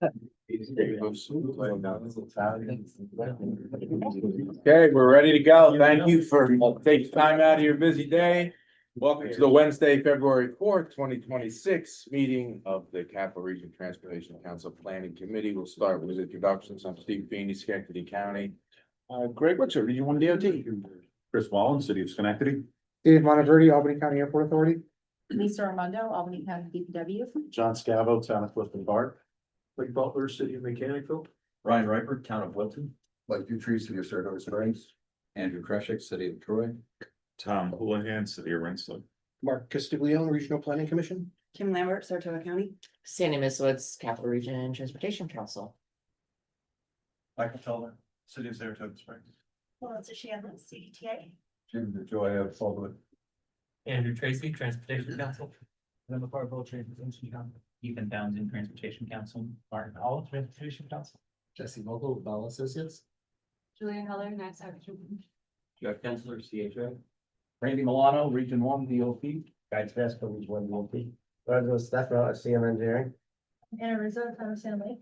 Okay, we're ready to go. Thank you for taking time out of your busy day. Welcome to the Wednesday, February 4th, 2026 meeting of the Capital Region Transportation Council Planning Committee. We'll start with introductions. I'm Steve Feeney, Schenectady County. Greg Witcher, Region 1 DOT. Chris Wallen, City of Schenectady. Dave Monteverde, Albany County Airport Authority. Lisa Armando, Albany County DPW. John Scavo, Town of Clifton Park. Blake Butler, City of Mechanicsville. Ryan Riper, Town of Wilton. Like Tree, City of Saratoga Springs. Andrew Kreshik, City of Troy. Tom Houlihan, City of Rensselaer. Mark Castiglione, Regional Planning Commission. Kim Lambert, Saratoga County. Sandy Misowitz, Capital Region Transportation Council. Michael Feller, City of Saratoga Springs. Melissa Shannon, CDTA. Jim DeJoy, Baldwin. Andrew Tracy, Transportation Council. Linda Parville, Transportation Council. Ethan Townsend, Transportation Council. Martin Hall, Transportation Council. Jesse Vogel, Bell Associates. Julian Heller, Max Action. Jeff Kensler, CHA. Randy Milano, Region 1 DOT. Guys Vasco, Region 1 DOT. Roger Stefano, CM Engineering. Anna Rizzo, Town of Sand Lake.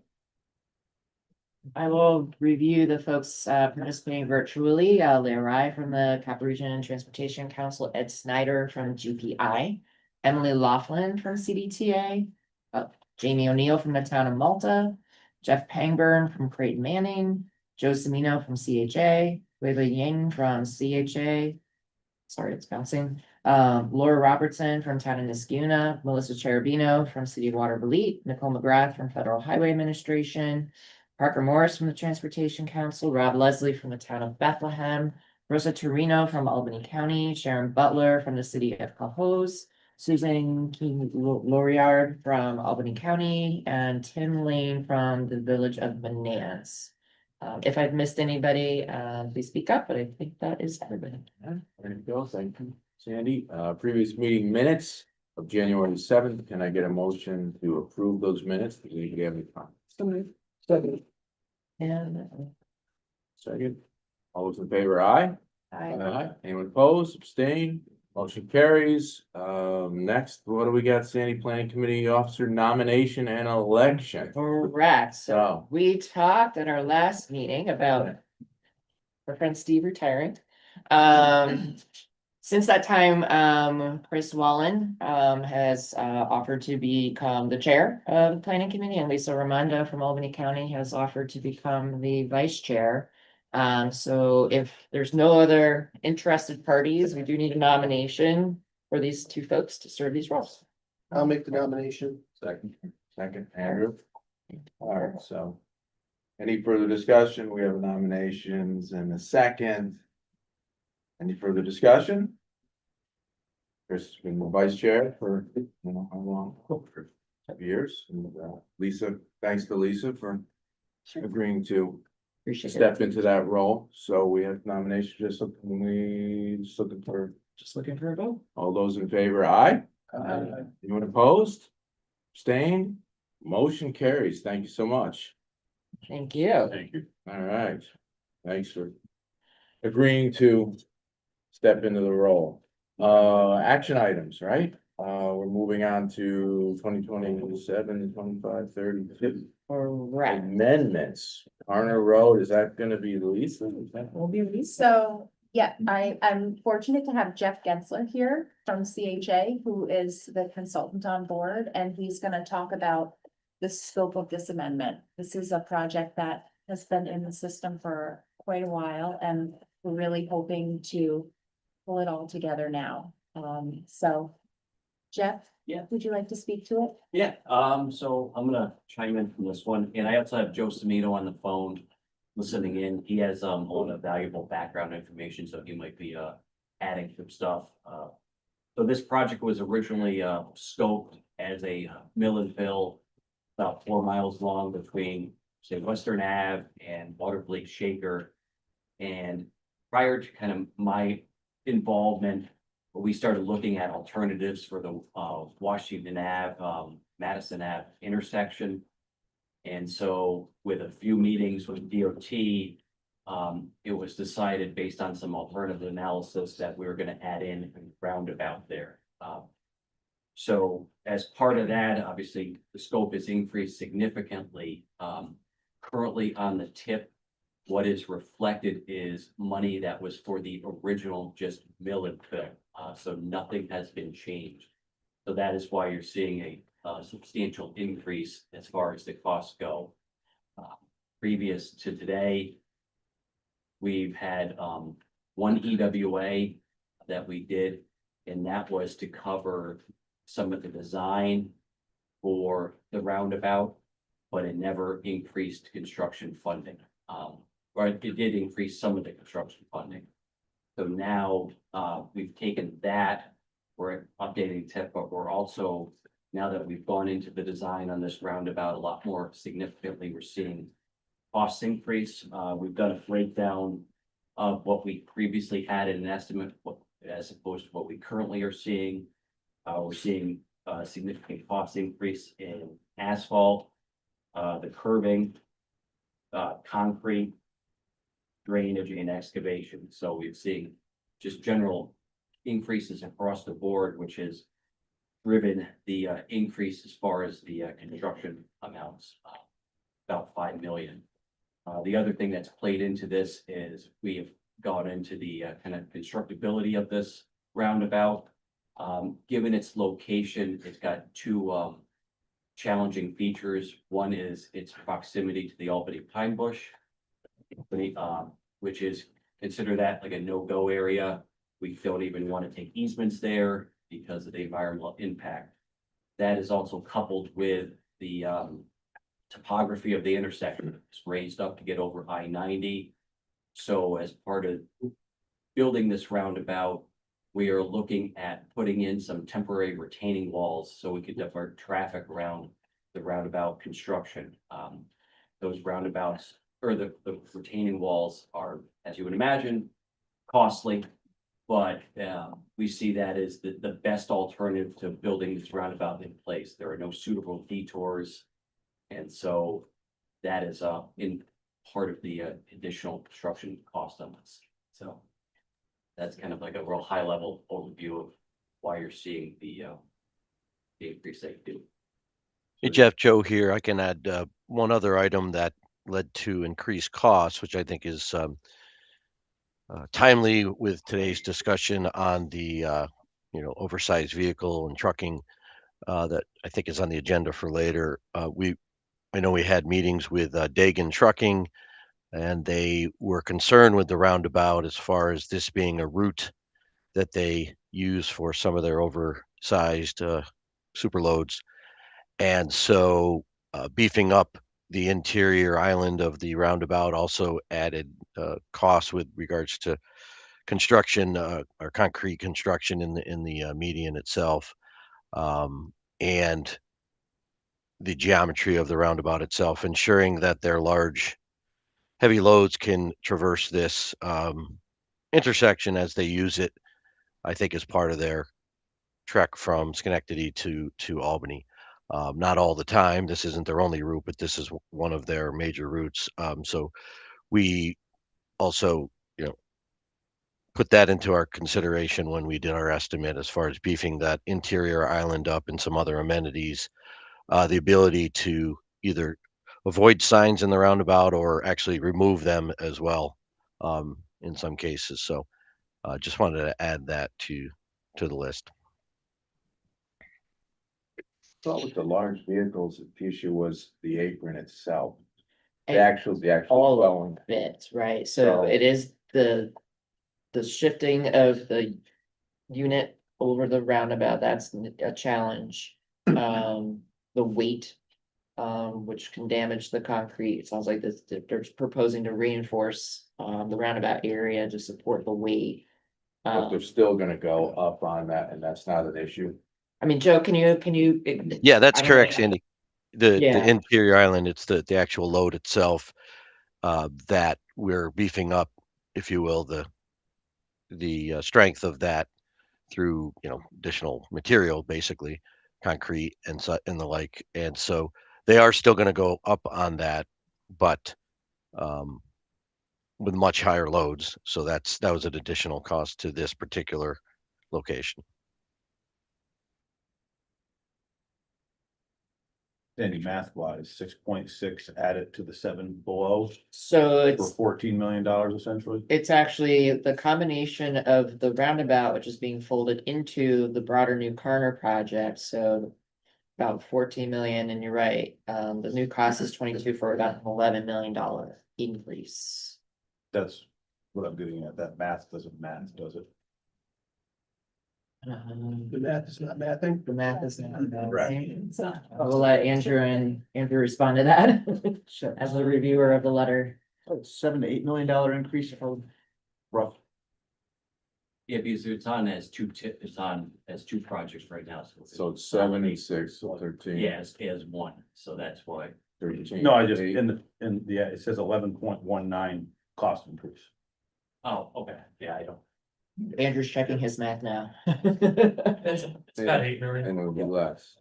I will review the folks participating virtually. Larry from the Capital Region Transportation Council, Ed Snyder from GPI, Emily Laughlin from CDTA, Jamie O'Neill from the Town of Malta, Jeff Pangburn from Creighton Manning, Joe Semino from CHA, Wei Ying from CHA. Sorry, it's bouncing. Laura Robertson from Town of Niskuna, Melissa Cherubino from City of Waterville, Nicole McGrath from Federal Highway Administration, Parker Morris from the Transportation Council, Rob Leslie from the Town of Bethlehem, Rosa Torino from Albany County, Sharon Butler from the City of Cohoes, Susan King Loriard from Albany County, and Tim Lane from the Village of Manans. If I've missed anybody, please speak up, but I think that is everybody. There you go. Thank you, Sandy. Previous meeting minutes of January 7th. Can I get a motion to approve those minutes? Does anybody have any comments? Second. And Second. All those in favor, aye? I, Anyone opposed, abstain? Motion carries. Next, what do we got? Sandy Planning Committee Officer nomination and election. correct, so So, we talked at our last meeting about our friend Steve retiring. Since that time, Chris Wallen has offered to become the chair of the planning committee, and Lisa Ramondo from Albany County has offered to become the vice chair. So if there's no other interested parties, we do need a nomination for these two folks to serve these roles. I'll make the nomination. second, Andrew. All right, so. Any further discussion? We have nominations and a second. Any further discussion? Chris has been the vice chair for, how long? For 5 years. And Lisa, thanks to Lisa for agreeing to Appreciate it. step into that role. So we have nominations, just looking for, Just looking for a vote. all those in favor, aye? Anyone opposed? Abstained? Motion carries. Thank you so much. Thank you. Thank you. All right. Thanks for agreeing to step into the role. Action items, right? We're moving on to 2027, 25, 30, 50 Correct. amendments. Garner Road, is that gonna be Lisa? Is that- Will be Lisa. So, yeah, I'm fortunate to have Jeff Gensler here from CHA, who is the consultant on board, and he's gonna talk about the scope of this amendment. This is a project that has been in the system for quite a while, and we're really hoping to pull it all together now. So Jeff? Yeah. Would you like to speak to it? Yeah, so I'm gonna chime in from this one, and I also have Joe Semino on the phone listening in. He has a lot of valuable background information, so he might be adding some stuff. So this project was originally scoped as a mill and fill about 4 miles long between, say, Western Ave and Waterville Shaker. And prior to kind of my involvement, we started looking at alternatives for the Washington Ave, Madison Ave intersection. And so with a few meetings with DOT, it was decided based on some alternative analysis that we were gonna add in a roundabout there. So as part of that, obviously, the scope is increased significantly. Currently on the tip, what is reflected is money that was for the original just mill and fill. So nothing has been changed. So that is why you're seeing a substantial increase as far as the costs go. Previous to today, we've had one EWA that we did, and that was to cover some of the design for the roundabout, but it never increased construction funding. Or it did increase some of the construction funding. So now we've taken that, we're updating tip, but we're also, now that we've gone into the design on this roundabout a lot more significantly, we're seeing cost increase. We've done a breakdown of what we previously had in an estimate, as opposed to what we currently are seeing. We're seeing a significant cost increase in asphalt, the curbing, concrete, drainage and excavation. So we've seen just general increases across the board, which has driven the increase as far as the construction amounts, about 5 million. The other thing that's played into this is we have gone into the kind of constructability of this roundabout. Given its location, it's got two challenging features. One is its proximity to the Albany Pine Bush, which is, consider that like a no-go area. We don't even want to take easements there because of the environmental impact. That is also coupled with the topography of the intersection. It's raised up to get over I-90. So as part of building this roundabout, we are looking at putting in some temporary retaining walls so we could divert traffic around the roundabout construction. Those roundabouts or the retaining walls are, as you would imagine, costly, but we see that as the best alternative to building this roundabout in place. There are no suitable detours. And so that is in part of the additional construction cost on this. So that's kind of like a real high level overview of why you're seeing the increase that you do. Hey Jeff, Joe here. I can add one other item that led to increased costs, which I think is timely with today's discussion on the oversized vehicle and trucking that I think is on the agenda for later. I know we had meetings with Dagan Trucking, and they were concerned with the roundabout as far as this being a route that they use for some of their oversized super loads. And so beefing up the interior island of the roundabout also added costs with regards to construction or concrete construction in the median itself, and the geometry of the roundabout itself, ensuring that their large heavy loads can traverse this intersection as they use it, I think is part of their trek from Schenectady to Albany. Not all the time. This isn't their only route, but this is one of their major routes. So we also, put that into our consideration when we did our estimate as far as beefing that interior island up and some other amenities. The ability to either avoid signs in the roundabout or actually remove them as well in some cases. So just wanted to add that to the list. Thought with the large vehicles, the issue was the apron itself. The And actual all flowing. of it, right? So So- it is the shifting of the unit over the roundabout, that's a challenge. The weight, which can damage the concrete. It sounds like they're proposing to reinforce the roundabout area to support the weight. But they're still gonna go up on that, and that's not an issue. I mean, Joe, can you? Yeah, that's I don't correct, know. Sandy. The Yeah. interior island, it's the actual load itself that we're beefing up, if you will, the strength of that through additional material, basically concrete and the like. And so they are still going to go up on that, but with much higher loads. So that was an additional cost to this particular location. Any math wise, 6.6 added to the 7 below So for it's, $14 million essentially. it's actually the combination of the roundabout, which is being folded into the broader New Carter project, so. About 14 million, and you're right, the new cost is 22 for about an $11 million increase. That's what I'm getting at. That math doesn't math, does it? The math is not mathing. The math is not. Right. We'll let Andrew respond to that as the reviewer of the letter. $7 to $8 million increase from rough. Yeah, because it's on as it's on as two projects right now, so. So it's 76, 13. Yeah, as one, so that's why. 13, No, I just, 8. yeah, it says 11.19 cost increase. Oh, okay, yeah, I don't. Andrew's checking his math now. It's about 8 million. And it'll be less.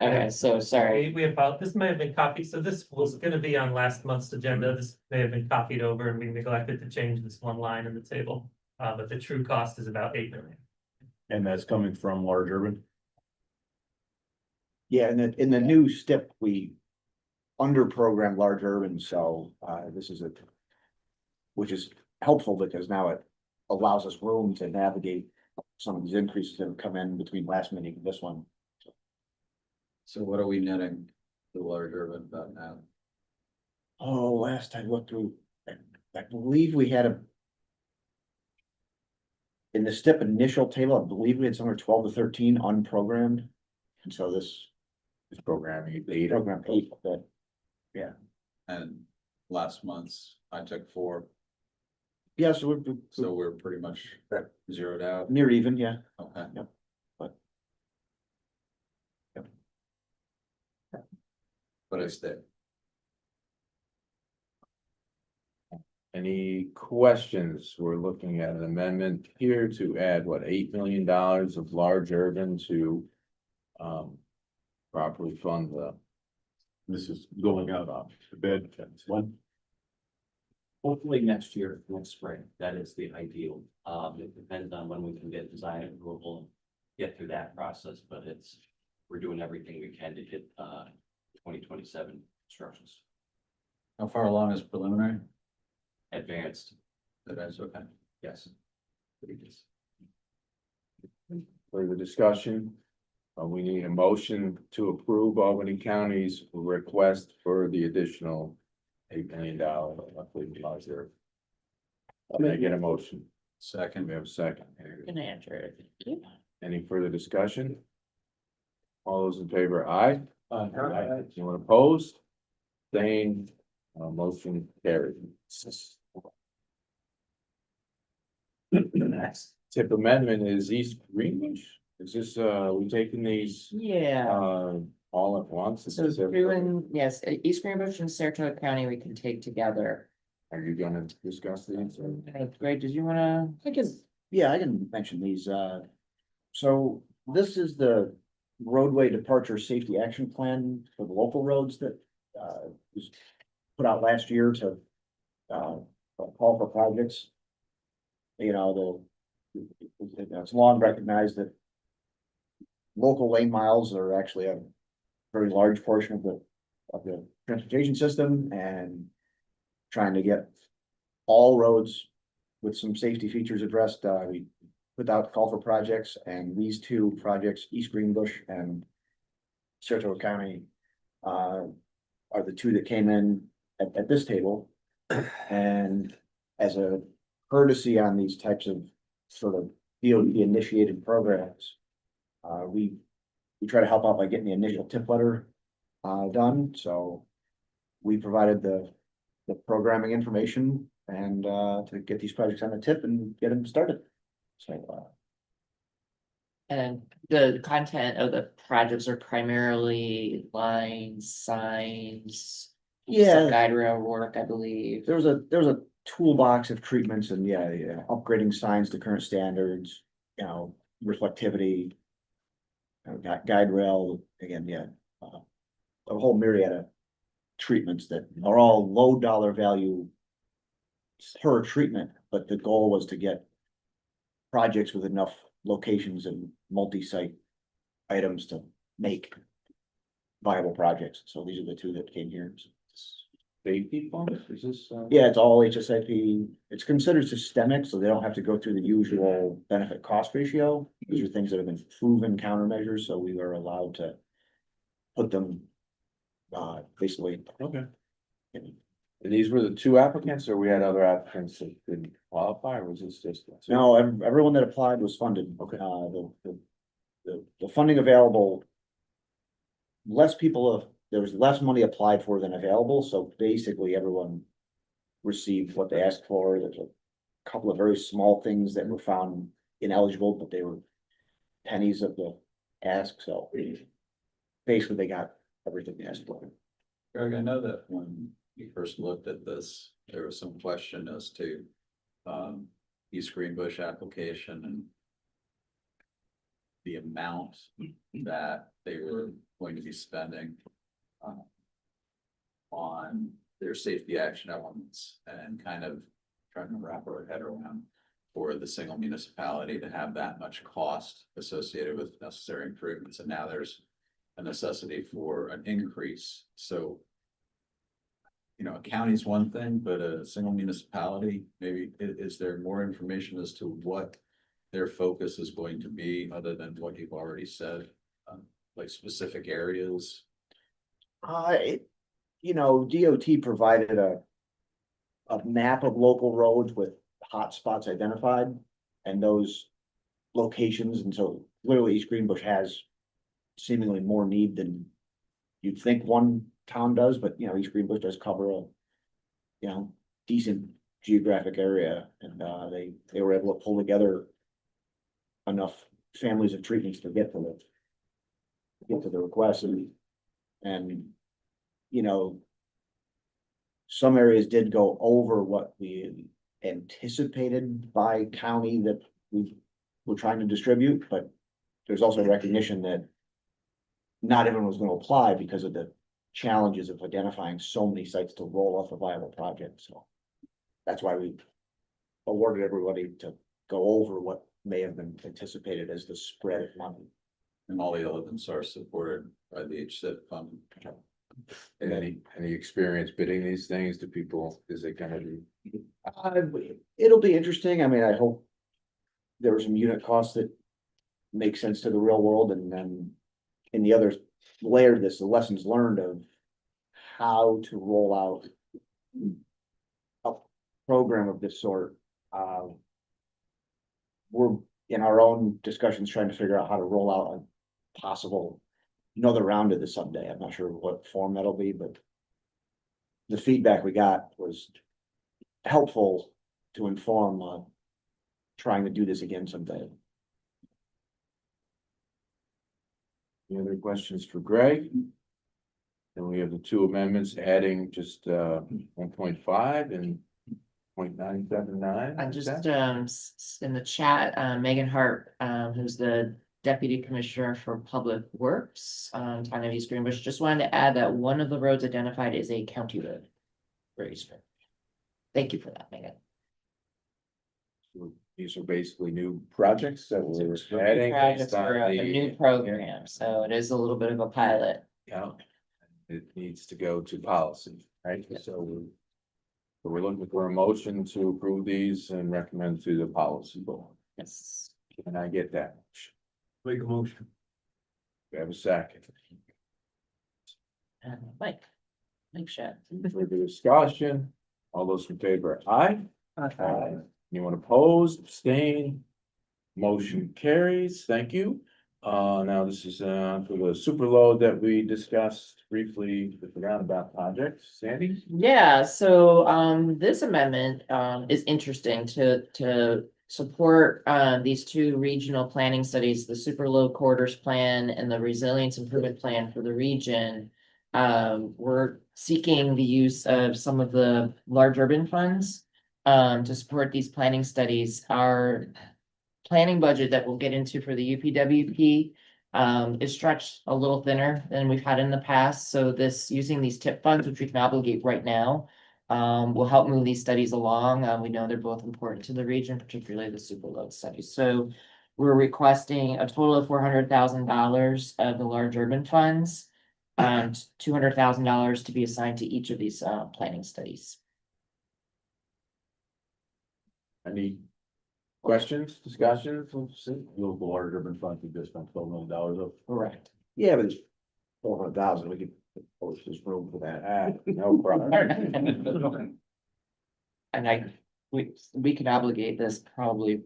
Okay, so sorry. We this may have been copied, so this was gonna be on last month's agenda, this may have been copied over and we neglected to change this one line in the table. But the true cost is about 8 million. And that's coming from large urban. Yeah, in the new STIP, we under program large urban, so this is which is helpful because now it allows us room to navigate some of these increases that have come in between last meeting and this one. So what are we netting the large urban about now? Oh, last I looked through, I believe we had in the STIP initial table, I believe we had somewhere 12 to 13 unprogrammed. And so this Programming, program 8, that And last month's, I took 4, yeah, so we're we're pretty much zeroed out. near even, yeah. Okay. Yep. But But it's there. Any questions? We're looking at an amendment here to add, what, $8 million of large urban to properly fund the. This is going out to bid. When? Hopefully next year, next spring, that is the ideal. It depends on when we can get design approval and get through that process, but we're doing everything we can to hit 2027 instructions. How far along is preliminary? Advanced, That's okay. yes. Further discussion? We need a motion to approve Albany County's request for the additional $8 million. Positive. Can I get a motion? Second. We have a second. Good answer. Thank you. Any further discussion? All those in favor, aye? Aye. Anyone opposed? Same, motion carried. Next tip amendment is East Greenwich. Is this, we taking these, Yeah. all at once? Is So this every- doing, yes, East Greenbush and Saratoga County, we can take together. Are you gonna discuss these? or- Greg, did you wanna? I can, yeah, I can mention these, so this is the roadway departure safety action plan for the local roads that, was put out last year to, call for projects. You know, it's long recognized that local lane miles are actually a very large portion of the transportation system, and trying to get all roads with some safety features addressed, we put out call for projects, and these two projects, East Greenbush and Saratoga County, are the two that came in at this table. And as a courtesy on these types of sort of DOT initiated programs, we try to help out by getting the initial tip letter done, so we provided the programming information and to get these projects on the tip and get them started. So And the content of the projects are primarily lines, signs. some yeah, Guide rail work, I believe. there was a toolbox of treatments, and yeah, upgrading signs to current standards, you know, reflectivity. Guide rail, again, yeah, a whole myriad of treatments that are all low dollar value per treatment, but the goal was to get projects with enough locations and multi-site items to make viable projects. So these are the two that came here. Safety fund, is this? Yeah, it's all HSIP. It's considered systemic, so they don't have to go through the usual benefit cost ratio. These are things that have been proven countermeasures, so we are allowed to put them basically. Okay. in- And these were the two applicants, or we had other applicants that didn't qualify, or was this just? No, everyone that applied was funded. Okay. The funding available. Less people, there was less money applied for than available, so basically everyone received what they asked for. There's a couple of very small things that were found ineligible, but they were pennies of the ask, so basically they got everything they asked for. Greg, I know that when you first looked at this, there was some question as to East Greenbush application and the amount that they were going to be spending on their safety action elements and kind of trying to wrap our head around for the single municipality to have that much cost associated with necessary improvements. And now there's a necessity for an increase. So, you know, a county's one thing, but a single municipality, maybe, is there more information as to what their focus is going to be other than what you've already said? Like specific areas? DOT provided a map of local roads with hot spots identified and those locations, and so literally East Greenbush has seemingly more need than you'd think one town does, but East Greenbush does cover a decent geographic area, and they were able to pull together enough families of treatments to get to the request, and some areas did go over what we anticipated by county that we were trying to distribute, but there's also recognition that not everyone was going to apply because of the challenges of identifying so many sites to roll off a viable project. So that's why we awarded everybody to go over what may have been anticipated as the spread of money. And all the elements are supported by the HSIP fund. And any experience bidding these things to people, is it gonna be? It'll be interesting. I mean, I hope there were some unit costs that make sense to the real world, and then in the other layer of this, the lessons learned of how to roll out a program of this sort. We're in our own discussions trying to figure out how to roll out a possible another round of this someday. I'm not sure what form that'll be, but the feedback we got was helpful to inform trying to do this again someday. Any other questions for Greg? Then we have the two amendments adding just 1.5 and 0.979. I'm just in the chat, Megan Hart, who's the Deputy Commissioner for Public Works, town of East Greenbush, just wanted to add that one of the roads identified is a county road. For East Greenbush. Thank you for that, Megan. These are basically new projects that we're New adding. projects based on for a the- new program, so it is a little bit of a pilot. Yeah, it needs to go to policy, right? Yeah. So we're looking for a motion to approve these and recommend to the policy board. Yes. Can I get that? Make a motion. We have a second. Mike Shed. Further discussion, all those in favor, aye? Anyone opposed, abstain? Motion carries, thank you. Now this is for the super load that we discussed briefly with the roundabout project. Sandy? Yeah, so this amendment is interesting to support these two regional planning studies, the super low corridors plan and the resilience improvement plan for the region. We're seeking the use of some of the large urban funds to support these planning studies. Our planning budget that we'll get into for the UPWP is stretched a little thinner than we've had in the past. So this, using these tip funds, which we can obligate right now, will help move these studies along. We know they're both important to the region, particularly the super load studies. So we're requesting a total of $400,000 of the large urban funds. And $200,000 to be assigned to each of these planning studies. Any questions, discussions? Local water urban fund, we just spent $12 million of. Correct. Yeah, but it's 400,000, we could post this room for that. No problem. And we could obligate this probably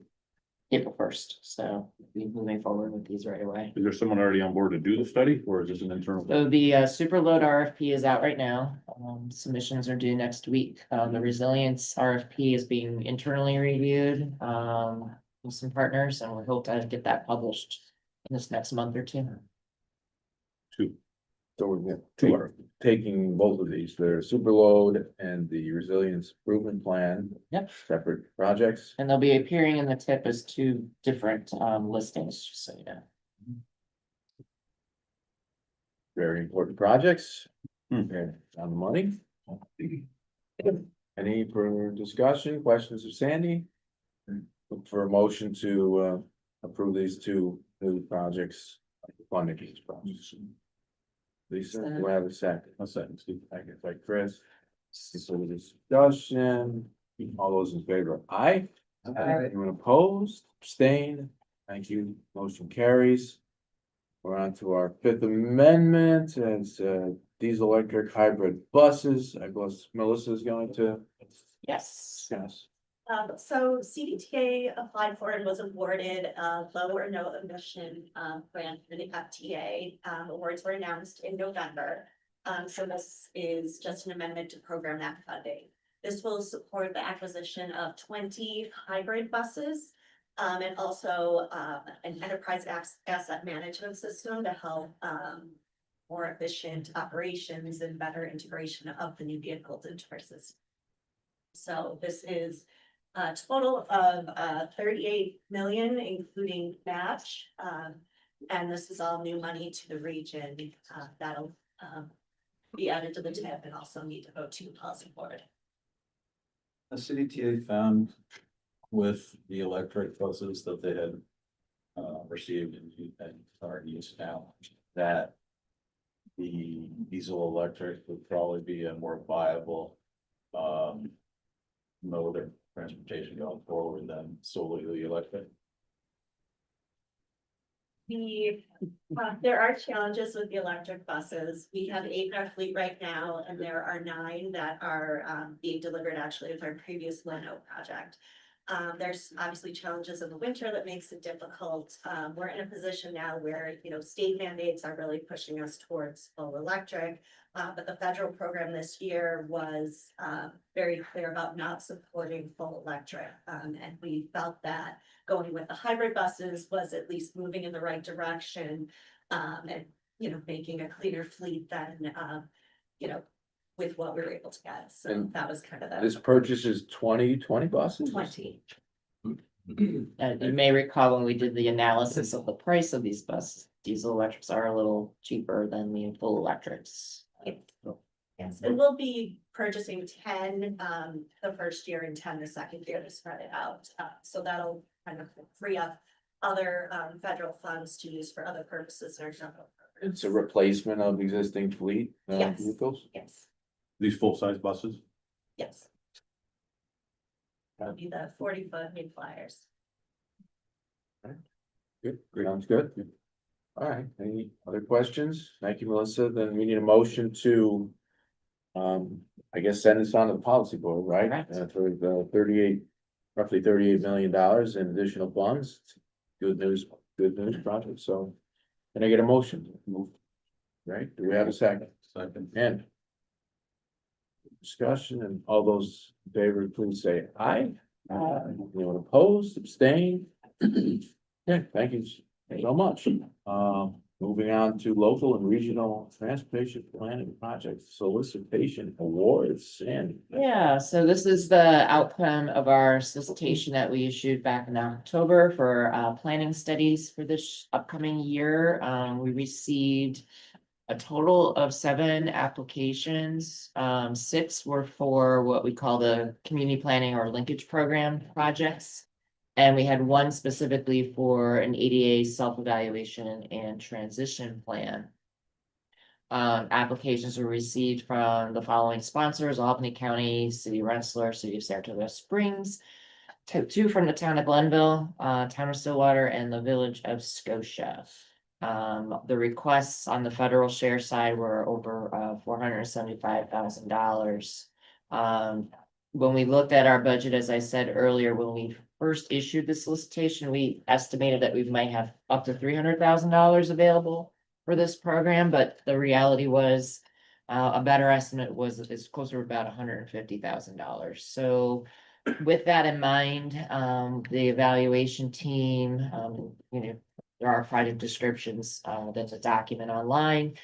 April 1st, so we'll be moving forward with these right away. Is there someone already on board to do the study, or is this an internal? So the super load RFP is out right now. Submissions are due next week. The resilience RFP is being internally reviewed with some partners, and we hope to get that published in this next month or two. So we're taking both of these, the super load and the resilience improvement plan. Yep. Separate projects. And they'll be appearing in the tip as two different listings, just so you know. Very important projects. Hmm. Okay, on the money. Any further discussion, questions of Sandy? Look for a motion to approve these two new projects, funding these projects. Lisa, do I have a second? A second, Steve. Second by Chris. So the discussion, all those in favor, aye? Anyone opposed, abstained? Thank you, motion carries. We're on to our Fifth Amendment, it's diesel electric hybrid buses, I guess Melissa is going to Yes. discuss. So CDTA applied for and was awarded a low or no emission grant for the FTA. Awards were announced in November. So this is just an amendment to program that funding. This will support the acquisition of 20 hybrid buses. And also an enterprise asset management system to help more efficient operations and better integration of the new vehicles into our system. So this is a total of 38 million, including match. And this is all new money to the region that'll be added to the TIP and also need to go to the policy board. The CDTA found with the electric buses that they had received and are used now, that the diesel electric would probably be a more viable mode of transportation going forward than solely the electric. There are challenges with the electric buses. We have 8 in our fleet right now, and there are 9 that are being delivered actually with our previous Leno project. There's obviously challenges in the winter that makes it difficult. We're in a position now where, you know, state mandates are really pushing us towards full electric. But the federal program this year was very clear about not supporting full electric. And we felt that going with the hybrid buses was at least moving in the right direction. And, you know, making a cleaner fleet than, you know, with what we were able to get. So And that was kind of This the purchase is 20 buses? 20. And you may recall when we did the analysis of the price of these buses, diesel electrics are a little cheaper than the full electrics. Yes, and we'll be purchasing 10 the first year and 10 the second year to spread it out. So that'll kind of free up other federal funds to use for other purposes in our general program. It's a replacement of existing fleet Yes. vehicles? Yes, These full-size buses? yes. That'll be the 40-foot mid flyers. Good, sounds good. All right, any other questions? Thank you, Melissa. Then we need a motion to, I guess, send this on to the policy board, right? Correct. For the roughly $38 million in additional funds. Good news project, so. Can I get a motion? Move. Right, do we have a second? Second. And discussion, and all those in favor, please say aye. Anyone opposed, abstain? Yeah, thank you so much. Moving on to local and regional transportation planning project solicitation awards, and Yeah, so this is the outcome of our solicitation that we issued back in October for planning studies for this upcoming year. We received a total of 7 applications. 6 were for what we call the community planning or linkage program projects. And we had 1 specifically for an ADA self-evaluation and transition plan. Applications were received from the following sponsors: Albany County, City of Rensselaer, City of Saratoga Springs, two from the town of Glenville, town of Stillwater, and the village of Scotia. The requests on the federal share side were over $475,000. When we looked at our budget, as I said earlier, when we first issued the solicitation, we estimated that we might have up to $300,000 available for this program, but the reality was a better estimate is closer to about $150,000. So with that in mind, the evaluation team, there are project descriptions, there's a document online.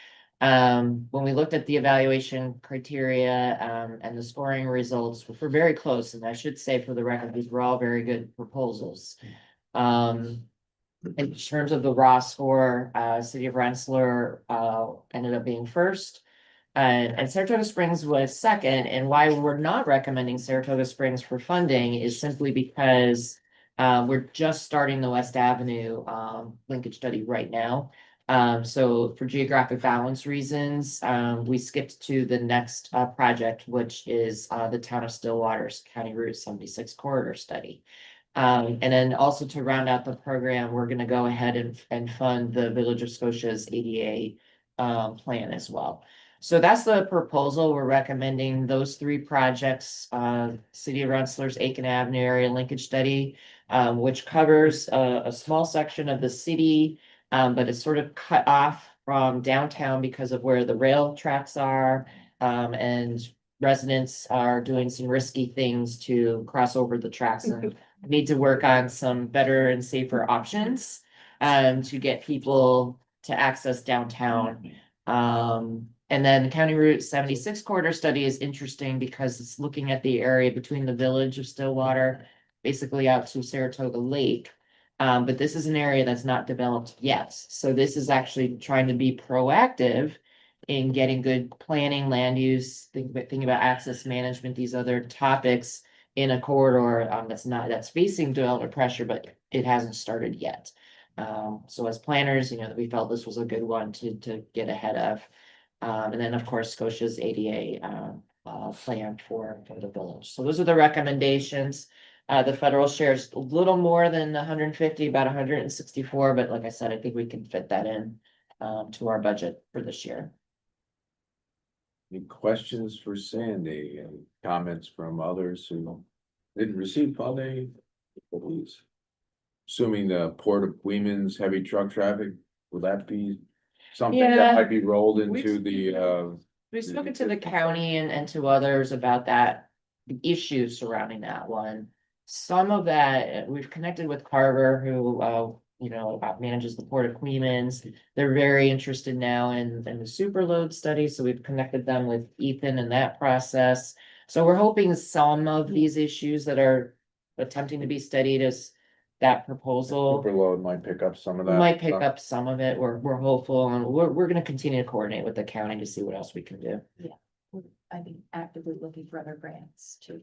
When we looked at the evaluation criteria, and the scoring results, we're very close, and I should say for the record, these were all very good proposals. In terms of the raw score, City of Rensselaer, ended up being first. And Saratoga Springs was second, and why we're not recommending Saratoga Springs for funding is simply because we're just starting the West Avenue linkage study right now. So for geographic balance reasons, we skipped to the next project, which is the town of Stillwater's County Route 76 corridor study. And then also to round out the program, we're gonna go ahead and fund the Village of Scotia's ADA plan as well. So that's the proposal. We're recommending those three projects, City of Rensselaer's Aiken Avenue area linkage study, which covers a small section of the city, but it's sort of cut off from downtown because of where the rail tracks are, and residents are doing some risky things to cross over the tracks and need to work on some better and safer options to get people to access downtown. And then County Route 76 corridor study is interesting because it's looking at the area between the village of Stillwater, basically out to Saratoga Lake. But this is an area that's not developed yet. So this is actually trying to be proactive in getting good planning, land use, thinking about access management, these other topics in a corridor that's facing development pressure, but it hasn't started yet. So as planners, we felt this was a good one to get ahead of. And then, of course, Scotia's ADA plan for the village. So those are the recommendations. The federal share is a little more than 150, about 164, but like I said, I think we can fit that in to our budget for this year. Any questions for Sandy? Any comments from others who didn't receive funding? Please. Assuming the Port of Queens heavy truck traffic, will that be something Yeah. that might be rolled into the We've spoken to the county and to others about that, the issues surrounding that one. Some of that, we've connected with Carver, who, manages the Port of Queens. They're very interested now in the super load study, so we've connected them with Ethan in that process. So we're hoping some of these issues that are attempting to be studied as that proposal Superload might pick up some of that. might pick up some of it. We're hopeful, and we're gonna continue to coordinate with the county to see what else we can do. I think actively looking for other grants too.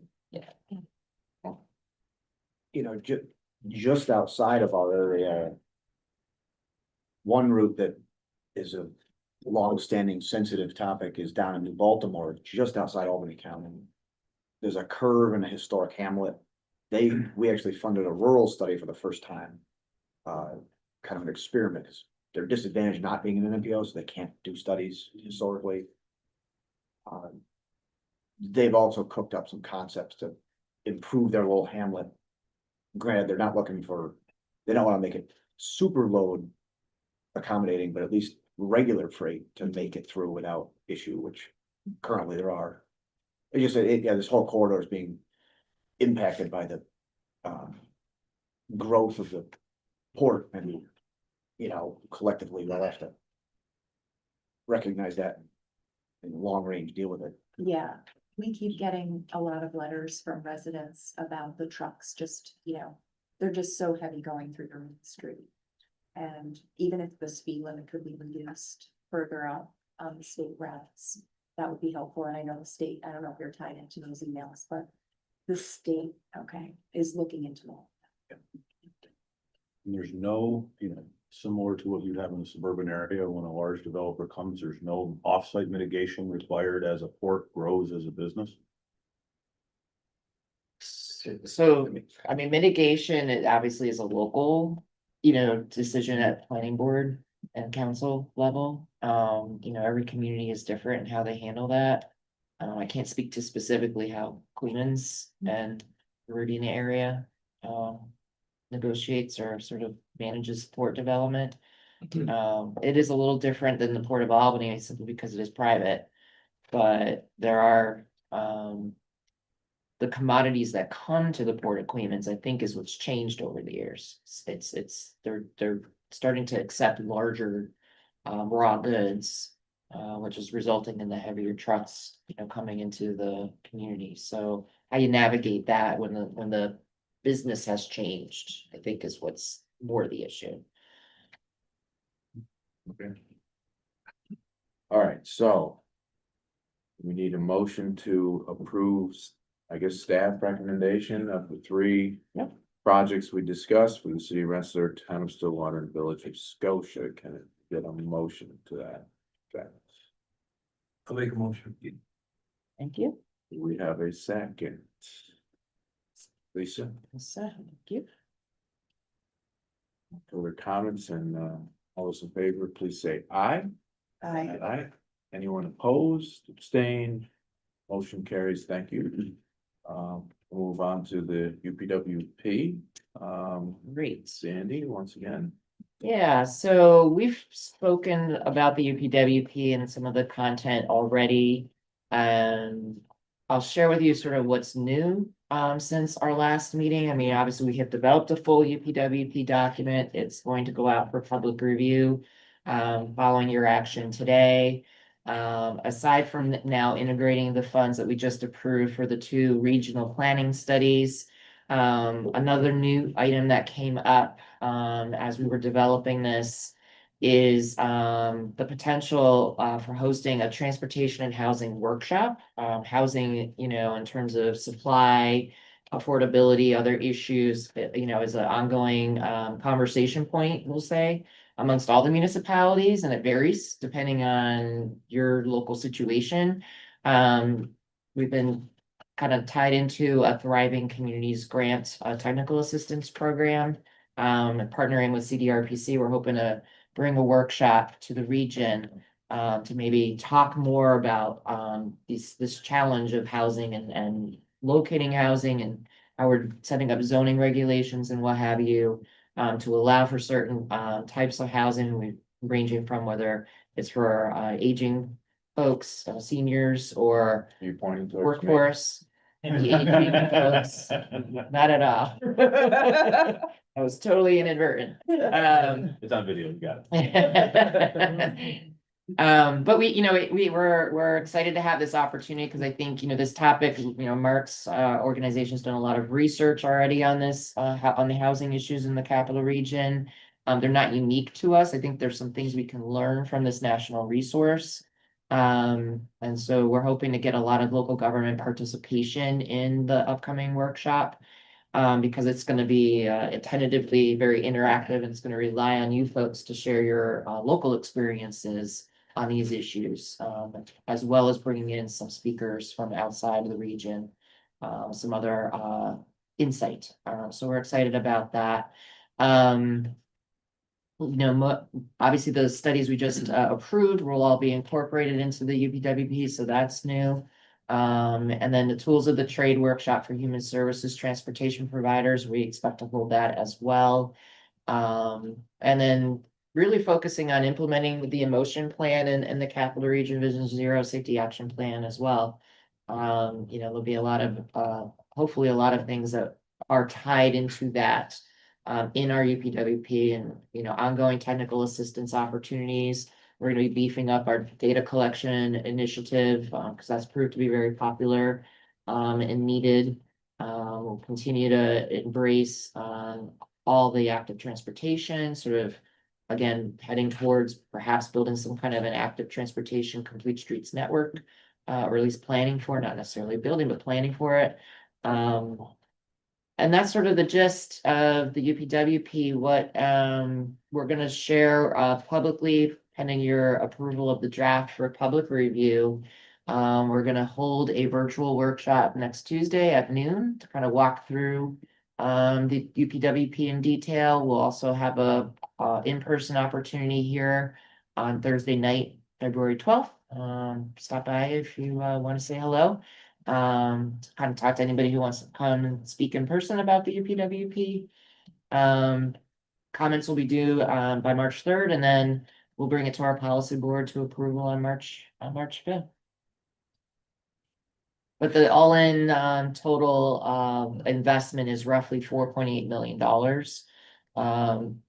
Just outside of our area. One route that is a long-standing sensitive topic is down in New Baltimore, just outside Albany County. There's a curve in a historic hamlet. We actually funded a rural study for the first time. Kind of an experiment, because they're disadvantaged not being in an MPO, so they can't do studies historically. They've also cooked up some concepts to improve their little hamlet. Granted, they don't want to make it super load accommodating, but at least regular freight to make it through without issue, which currently there are. This whole corridor is being impacted by the growth of the port, and collectively we'll have to recognize that and long range deal with it. Yeah, we keep getting a lot of letters from residents about the trucks, they're just so heavy going through the street. And even if the speed limit could be reduced further up on the state routes, that would be helpful. And I know the state, I don't know if you're tied into those emails, but the state, is looking into that. And there's no, similar to what you'd have in a suburban area when a large developer comes, there's no off-site mitigation required as a port grows as a business? So, I mean, mitigation, it obviously is a local, decision at planning board and council level. Every community is different in how they handle that. I can't speak to specifically how Queens and the Meridian area, negotiates or sort of manages port development. It is a little different than the Port of Albany simply because it is private. But there are, the commodities that come to the Port of Queens, I think is what's changed over the years. They're starting to accept larger, raw goods, which is resulting in the heavier trucks, coming into the community. So how you navigate that when the business has changed, I think is what's more the issue. Okay. All right, so. We need a motion to approve, I guess, staff recommendation of the three. Yep. Projects we discussed for the city of Rensselaer, town of Stillwater, and village of Scotia. Can it get a motion to that? I'll make a motion. Thank you. We have a second. Lisa, Thank you. further comments and all those in favor, please say aye. Aye. Aye. Anyone opposed, abstained? Motion carries. Thank you. Move on to the UPWP. Great. Sandy, once again. Yeah, so we've spoken about the UPWP and some of the content already. I'll share with you sort of what's new since our last meeting. I mean, obviously, we have developed a full UPWP document. It's going to go out for public review following your action today. Aside from now integrating the funds that we just approved for the 2 regional planning studies. Another new item that came up as we were developing this is the potential for hosting a transportation and housing workshop. Housing, in terms of supply, affordability, other issues, is an ongoing conversation point, we'll say, amongst all the municipalities, and it varies depending on your local situation. We've been kind of tied into a Thriving Communities Grant, technical assistance program. Partnering with CDRPC, we're hoping to bring a workshop to the region to maybe talk more about this challenge of housing and locating housing and how we're setting up zoning regulations and what have you to allow for certain types of housing, ranging from whether it's for aging folks, seniors, or You pointing towards me? workforce. The aging folks, not at all. I was totally inadvertent. It's on video, you got it. But we're excited to have this opportunity because I think, this topic, Mark's organization's done a lot of research already on this, on the housing issues in the capital region. They're not unique to us. I think there's some things we can learn from this national resource. And so we're hoping to get a lot of local government participation in the upcoming workshop. Because it's gonna be tentatively very interactive, and it's gonna rely on you folks to share your local experiences on these issues. As well as bringing in some speakers from outside of the region, some other insight. So we're excited about that. Obviously, those studies we just approved will all be incorporated into the UPWP, so that's new. And then the tools of the trade workshop for human services transportation providers, we expect to hold that as well. And then really focusing on implementing the emotion plan and the capital region Vision Zero safety action plan as well. There'll be a lot of hopefully a lot of things that are tied into that in our UPWP and ongoing technical assistance opportunities. We're gonna be beefing up our data collection initiative, because that's proved to be very popular, and needed. We'll continue to embrace, all the active transportation, sort of, again, heading towards perhaps building some kind of an active transportation complete streets network, or at least planning for, not necessarily building, but planning for it. And that's sort of the gist of the UPWP. What we're gonna share publicly pending your approval of the draft for public review. We're gonna hold a virtual workshop next Tuesday at noon to kind of walk through the UPWP in detail. We'll also have a in-person opportunity here on Thursday night, February 12th. Stop by if you want to say hello. Kind of talk to anybody who wants to come and speak in person about the UPWP. Comments will be due by March 3rd, and then we'll bring it to our policy board to approval on March 5th. But the all-in total investment is roughly $4.8 million.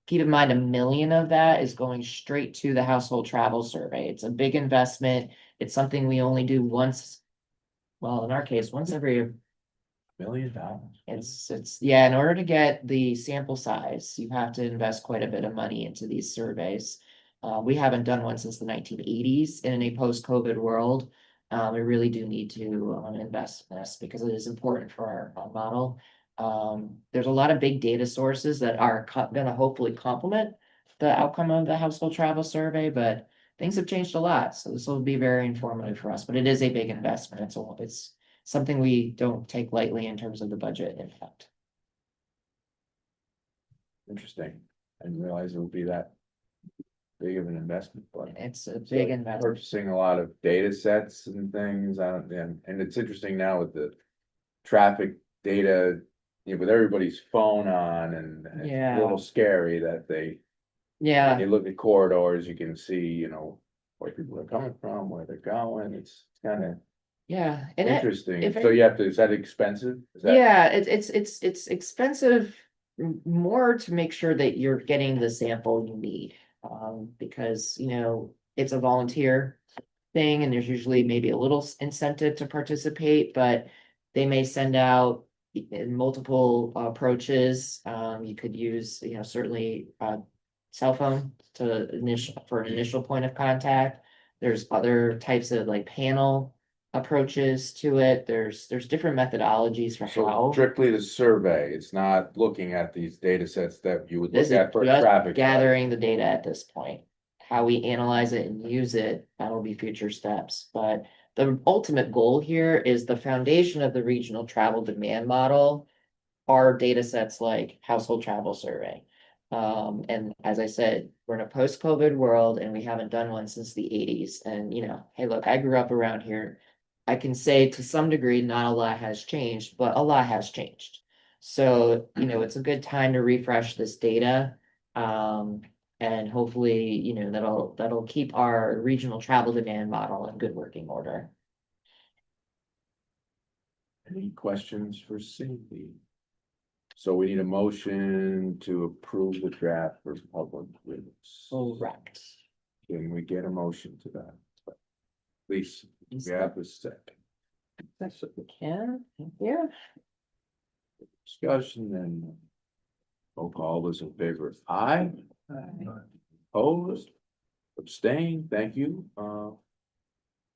Keep in mind, $1 million of that is going straight to the household travel survey. It's a big investment. It's something we only do once. Well, in our case, once every $1 million. yeah, in order to get the sample size, you have to invest quite a bit of money into these surveys. We haven't done one since the 1980s in a post-COVID world. We really do need to invest in this because it is important for our model. There's a lot of big data sources that are gonna hopefully complement the outcome of the household travel survey, but things have changed a lot, so this will be very informative for us, but it is a big investment. It's something we don't take lightly in terms of the budget impact. Interesting. I didn't realize it would be that big of an investment, but. It's a big investment. Purchasing a lot of data sets and things, and it's interesting now with the traffic data, with everybody's phone on and it's Yeah. a little scary that when Yeah, you look at corridors, you can see, where people are coming from, where they're going. It's kind of yeah, and interesting. if So is that expensive? Is that? yeah, it's expensive more to make sure that you're getting the sample you need. Because, it's a volunteer thing and there's usually maybe a little incentive to participate, but they may send out in multiple approaches. You could use, certainly cell phone for an initial point of contact. There's other types of like panel approaches to it. There's different methodologies for So how. strictly the survey, it's not looking at these data sets that you would This look is at for just traffic. gathering the data at this point. How we analyze it and use it, that'll be future steps, but the ultimate goal here is the foundation of the regional travel demand model. Are data sets like household travel survey. And as I said, we're in a post-COVID world and we haven't done one since the 80s. And hey, look, I grew up around here. I can say to some degree, not a lot has changed, but a lot has changed. So, it's a good time to refresh this data. And hopefully, that'll keep our regional travel demand model in good working order. Any questions for Cindy? So we need a motion to approve the draft for public use. Correct. Can we get a motion to that? Please, we have a second. That's what we can, yeah. Discussion then. Roll call, those in favor, aye. Opposed, abstain, thank you.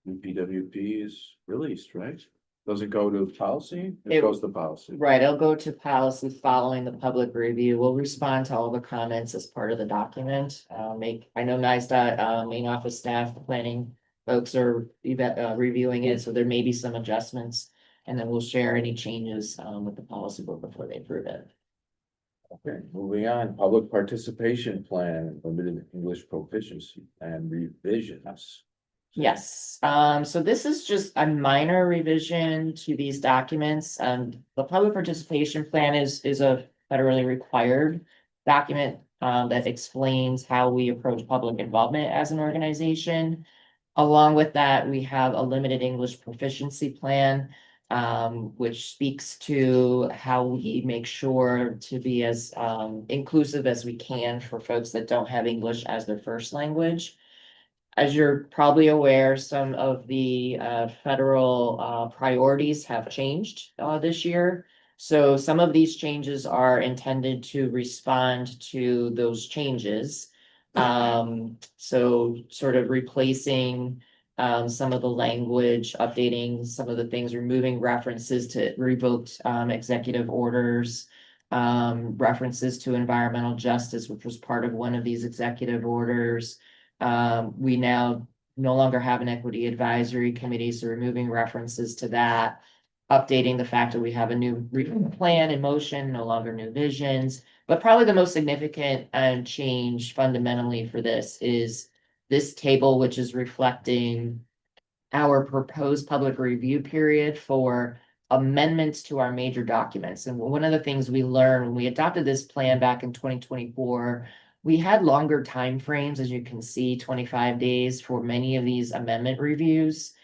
UPWP is released, right? Does it go to policy? It It- goes to policy. Right, it'll go to policy following the public review. We'll respond to all the comments as part of the document. I know NISDOT, main office staff, the planning folks are reviewing it, so there may be some adjustments. And then we'll share any changes with the policy board before they approve it. Okay, moving on, public participation plan, limited English proficiency and revisions. Yes, so this is just a minor revision to these documents. The public participation plan is a federally required document that explains how we approach public involvement as an organization. Along with that, we have a limited English proficiency plan, which speaks to how we make sure to be as inclusive as we can for folks that don't have English as their first language. As you're probably aware, some of the federal priorities have changed this year. So some of these changes are intended to respond to those changes. So sort of replacing some of the language, updating some of the things, removing references to revoked, executive orders. References to environmental justice, which was part of one of these executive orders. We now no longer have an equity advisory committee, so removing references to that. Updating the fact that we have a new plan in motion, no longer new visions. But probably the most significant change fundamentally for this is this table, which is reflecting our proposed public review period for amendments to our major documents. And one of the things we learned when we adopted this plan back in 2024, we had longer timeframes, as you can see, 25 days for many of these amendment reviews.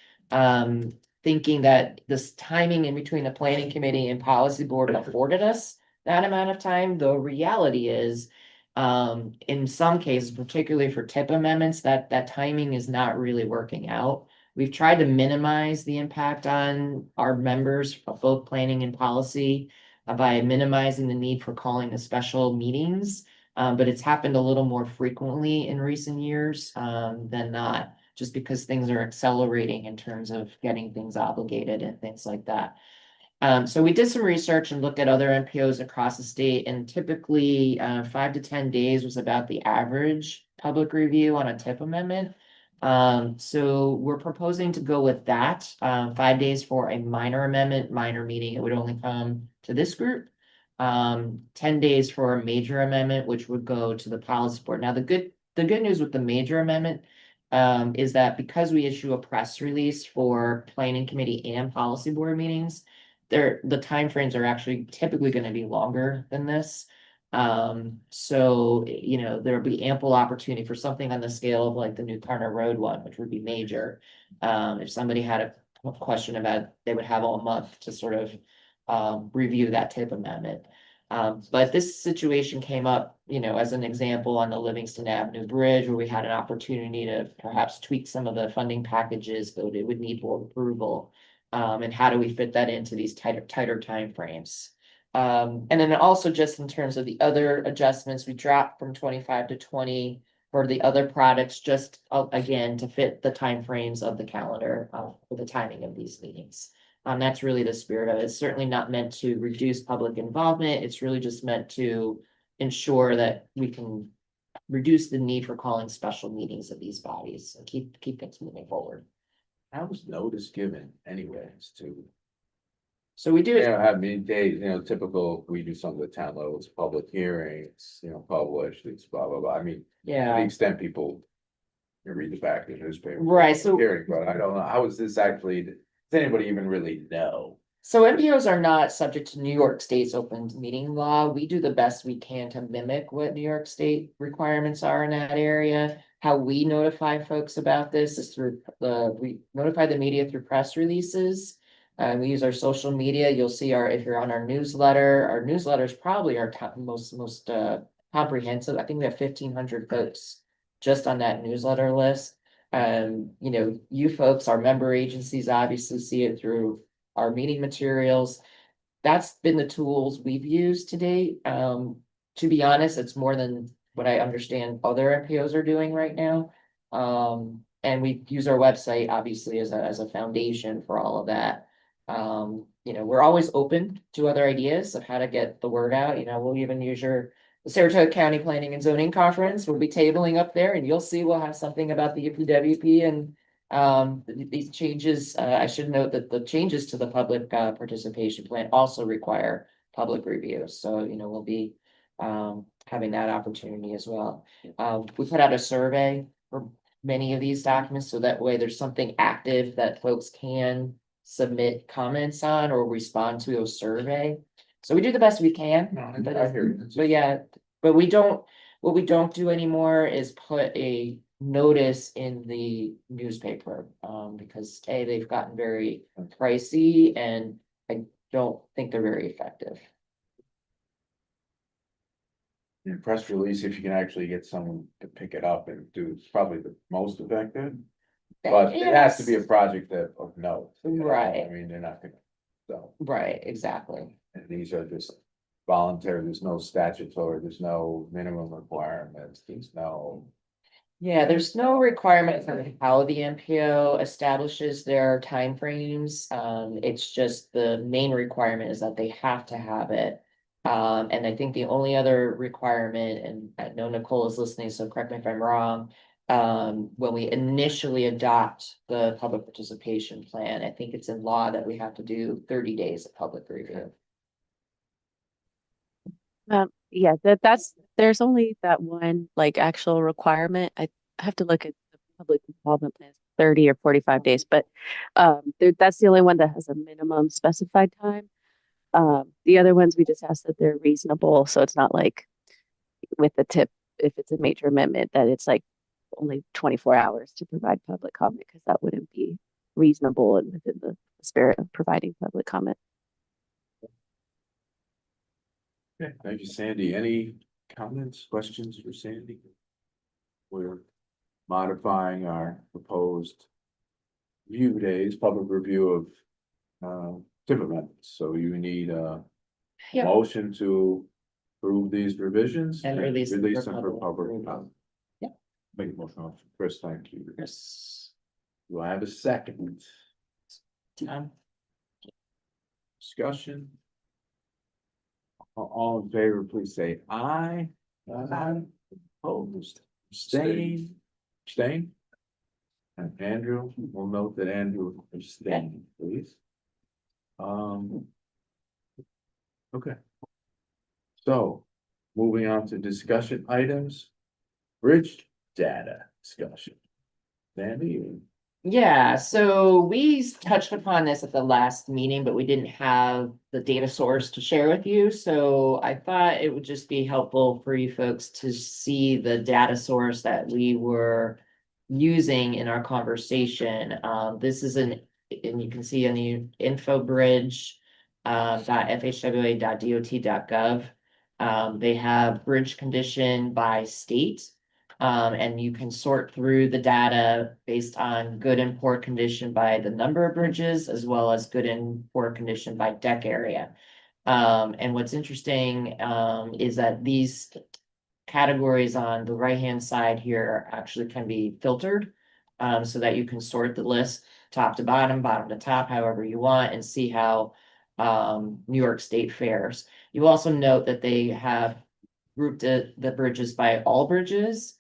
Thinking that this timing in between the planning committee and policy board afforded us that amount of time. The reality is, in some cases, particularly for tip amendments, that timing is not really working out. We've tried to minimize the impact on our members of both planning and policy by minimizing the need for calling the special meetings. But it's happened a little more frequently in recent years than not, just because things are accelerating in terms of getting things obligated and things like that. So we did some research and looked at other MPOs across the state, and typically 5 to 10 days was about the average public review on a tip amendment. So we're proposing to go with that, 5 days for a minor amendment, minor meeting, it would only come to this group. 10 days for a major amendment, which would go to the policy board. Now, the good news with the major amendment is that because we issue a press release for planning committee and policy board meetings, the timeframes are actually typically going to be longer than this. So, there'll be ample opportunity for something on the scale of like the New Carter Road one, which would be major. If somebody had a question about, they would have all month to sort of review that tip amendment. But this situation came up, as an example on the Livingston Avenue Bridge, where we had an opportunity to perhaps tweak some of the funding packages, but it would need board approval. And how do we fit that into these tighter timeframes? And then also just in terms of the other adjustments, we dropped from 25 to 20 for the other products, just again, to fit the timeframes of the calendar for the timing of these meetings. That's really the spirit of it. It's certainly not meant to reduce public involvement. It's really just meant to ensure that we can reduce the need for calling special meetings of these bodies and keep things moving forward. How was notice given anyways to, So we do it. how many days, typical, we do some of the town levels, public hearings, published, it's blah, blah, blah. I mean, to the Yeah, extent people can read the back of the newspaper. right. So Hearing, but I don't know, how is this actually, does anybody even really know? So MPOs are not subject to New York State's open meeting law. We do the best we can to mimic what New York State requirements are in that area. How we notify folks about this is we notify the media through press releases. We use our social media. You'll see if you're on our newsletter is probably our most comprehensive. I think we have 1,500 folks just on that newsletter list. You folks, our member agencies obviously see it through our meeting materials. That's been the tools we've used to date. To be honest, it's more than what I understand other MPOs are doing right now. And we use our website obviously as a foundation for all of that. We're always open to other ideas of how to get the word out. We'll even use the Saratoga County Planning and Zoning Conference. We'll be tabling up there, and you'll see we'll have something about the UPWP and these changes. I should note that the changes to the public participation plan also require public review. So, we'll be having that opportunity as well. We put out a survey for many of these documents, so that way there's something active that folks can submit comments on or respond to a survey. So we do the best we can. No, I hear you. But yeah, what we don't do anymore is put a notice in the newspaper, because they've gotten very pricey and I don't think they're very effective. Your press release, if you can actually get someone to pick it up and do, it's probably the most effective. But it has to be a project of note. Right. I mean, they're not gonna, so, Right, exactly. and these are just voluntary, there's no statutory, there's no minimum requirements, there's no. Yeah, there's no requirement for how the MPO establishes their timeframes. It's just the main requirement is that they have to have it. And I think the only other requirement, and I know Nicole is listening, so correct me if I'm wrong. When we initially adopt the public participation plan, I think it's in law that we have to do 30 days of public review. Yeah, there's only that one like actual requirement. I have to look at the public involvement plans, 30 or 45 days, but that's the only one that has a minimum specified time. The other ones we just ask that they're reasonable, so it's not like with the tip, if it's a major amendment, that it's like only 24 hours to provide public comment, because that wouldn't be reasonable and within the spirit of providing public comment. Okay, thank you, Sandy. Any comments, questions for Sandy? We're modifying our proposed review days, public review of TIF amendments. So you need a Yep. motion to approve these revisions And release them for them for public public review. comment. Yep. Make a motion, Chris, thank you. Yes. Do I have a second discussion? All in favor, please say aye. Aye. Opposed, abstain. And Andrew, we'll note that Andrew abstained, please. Okay. So, moving on to discussion items. Bridge data discussion. Sandy, Yeah, so we touched upon this at the last meeting, but we didn't have the data source to share with you. So I thought it would just be helpful for you folks to see the data source that we were using in our conversation. This is and you can see on the infobridge .fhwa.dot.gov. They have bridge condition by state. And you can sort through the data based on good and poor condition by the number of bridges, as well as good and poor condition by deck area. And what's interesting is that these categories on the right-hand side here actually can be filtered, so that you can sort the list top to bottom, bottom to top, however you want, and see how New York State fares. You also note that they have grouped the bridges by all bridges,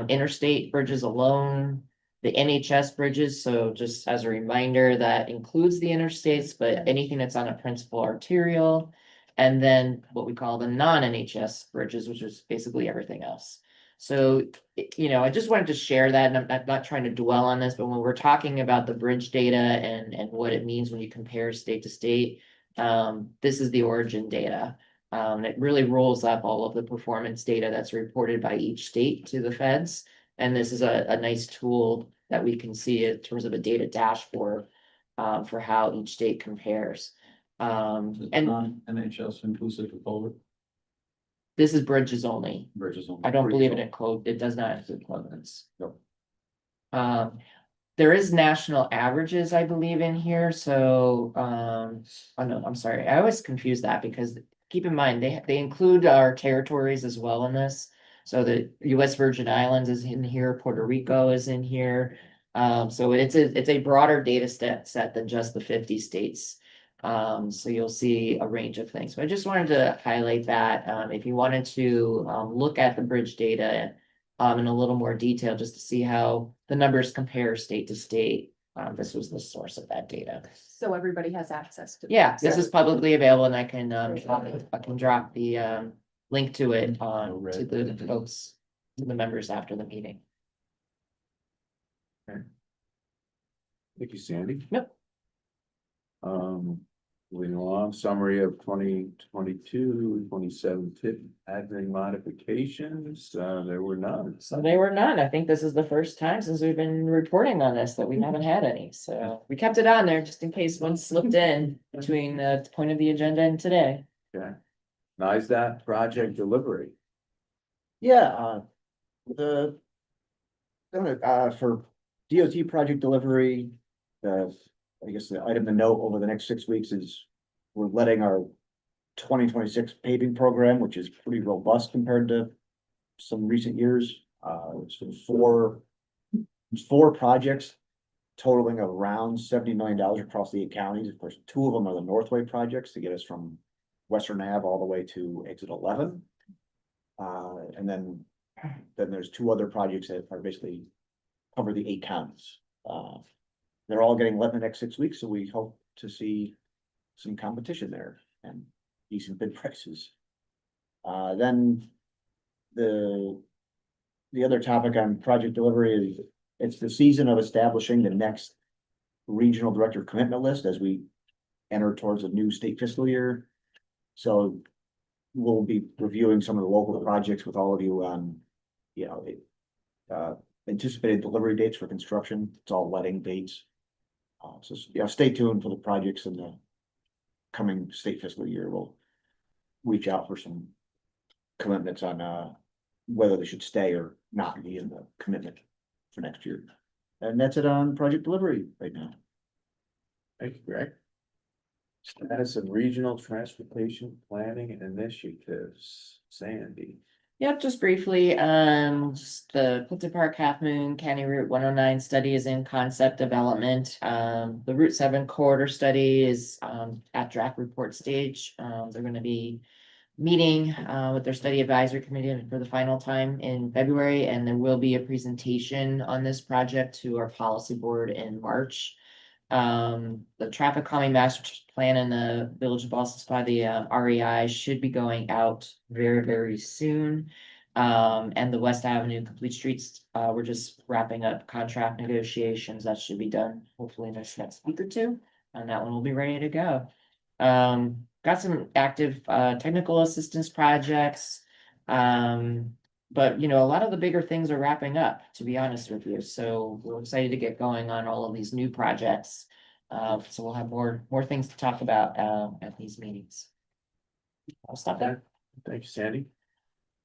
interstate bridges alone, the NHS bridges. So just as a reminder, that includes the interstates, but anything that's on a principal arterial, and then what we call the non-NHS bridges, which is basically everything else. So, I just wanted to share that, and I'm not trying to dwell on this, but when we're talking about the bridge data and what it means when you compare state to state, this is the origin data. It really rolls up all of the performance data that's reported by each state to the feds. And this is a nice tool that we can see in terms of a data dashboard for how each state compares. And NHS inclusive of over this is bridges only. bridges. I don't believe it does not include covenants. There is national averages, I believe, in here. So, oh no, I'm sorry. I always confuse that because keep in mind, they include our territories as well in this. So the US Virgin Islands is in here, Puerto Rico is in here. So it's a broader data set than just the 50 states. So you'll see a range of things. So I just wanted to highlight that. If you wanted to look at the bridge data in a little more detail, just to see how the numbers compare state to state, this was the source of that data. So everybody has access to. Yeah, this is publicly available, and I can drop the link to it to the folks, to the members after the meeting. thank you, Sandy. Yep. Moving along, summary of 2022-27 TIP admin modifications, there were none. So they were none. I think this is the first time since we've been reporting on this that we haven't had any. So we kept it on there just in case one slipped in between the point of the agenda and today. Okay. NISDOT project delivery. Yeah, for DOT project delivery, I guess the item to note over the next 6 weeks is we're letting our 2026 paving program, which is pretty robust compared to some recent years, So four projects totaling around $70 million across the 8 counties. Of course, 2 of them are the Northway projects to get us from Western Ave all the way to exit 11. And then there's 2 other projects that are basically cover the 8 counties. They're all getting let in the next 6 weeks, so we hope to see some competition there and decent bid prices. Then the other topic on project delivery is it's the season of establishing the next regional director commitment list as we enter towards a new state fiscal year. So we'll be reviewing some of the local projects with all of you on, anticipated delivery dates for construction. It's all letting dates. So stay tuned for the projects in the coming state fiscal year. We'll reach out for some commitments on whether they should stay or not be in the commitment for next year. And that's it on project delivery right now. Thank you, Greg. Status of regional transportation planning and initiatives, Sandy. Yep, just briefly, just the Clifton Park Half Moon County Route 109 study is in concept development. The Route 7 corridor study is at draft report stage. They're gonna be meeting with their study advisory committee for the final time in February, and there will be a presentation on this project to our policy board in March. The traffic calming master plan in the Village of Ballston Spa, the REI, should be going out very, very soon. And the West Avenue Complete Streets, we're just wrapping up contract negotiations. That should be done hopefully in the next week or 2, and that one will be ready to go. Got some active technical assistance projects. But a lot of the bigger things are wrapping up, to be honest with you. So we're excited to get going on all of these new projects. So we'll have more things to talk about at these meetings. I'll stop there. Thank you, Sandy.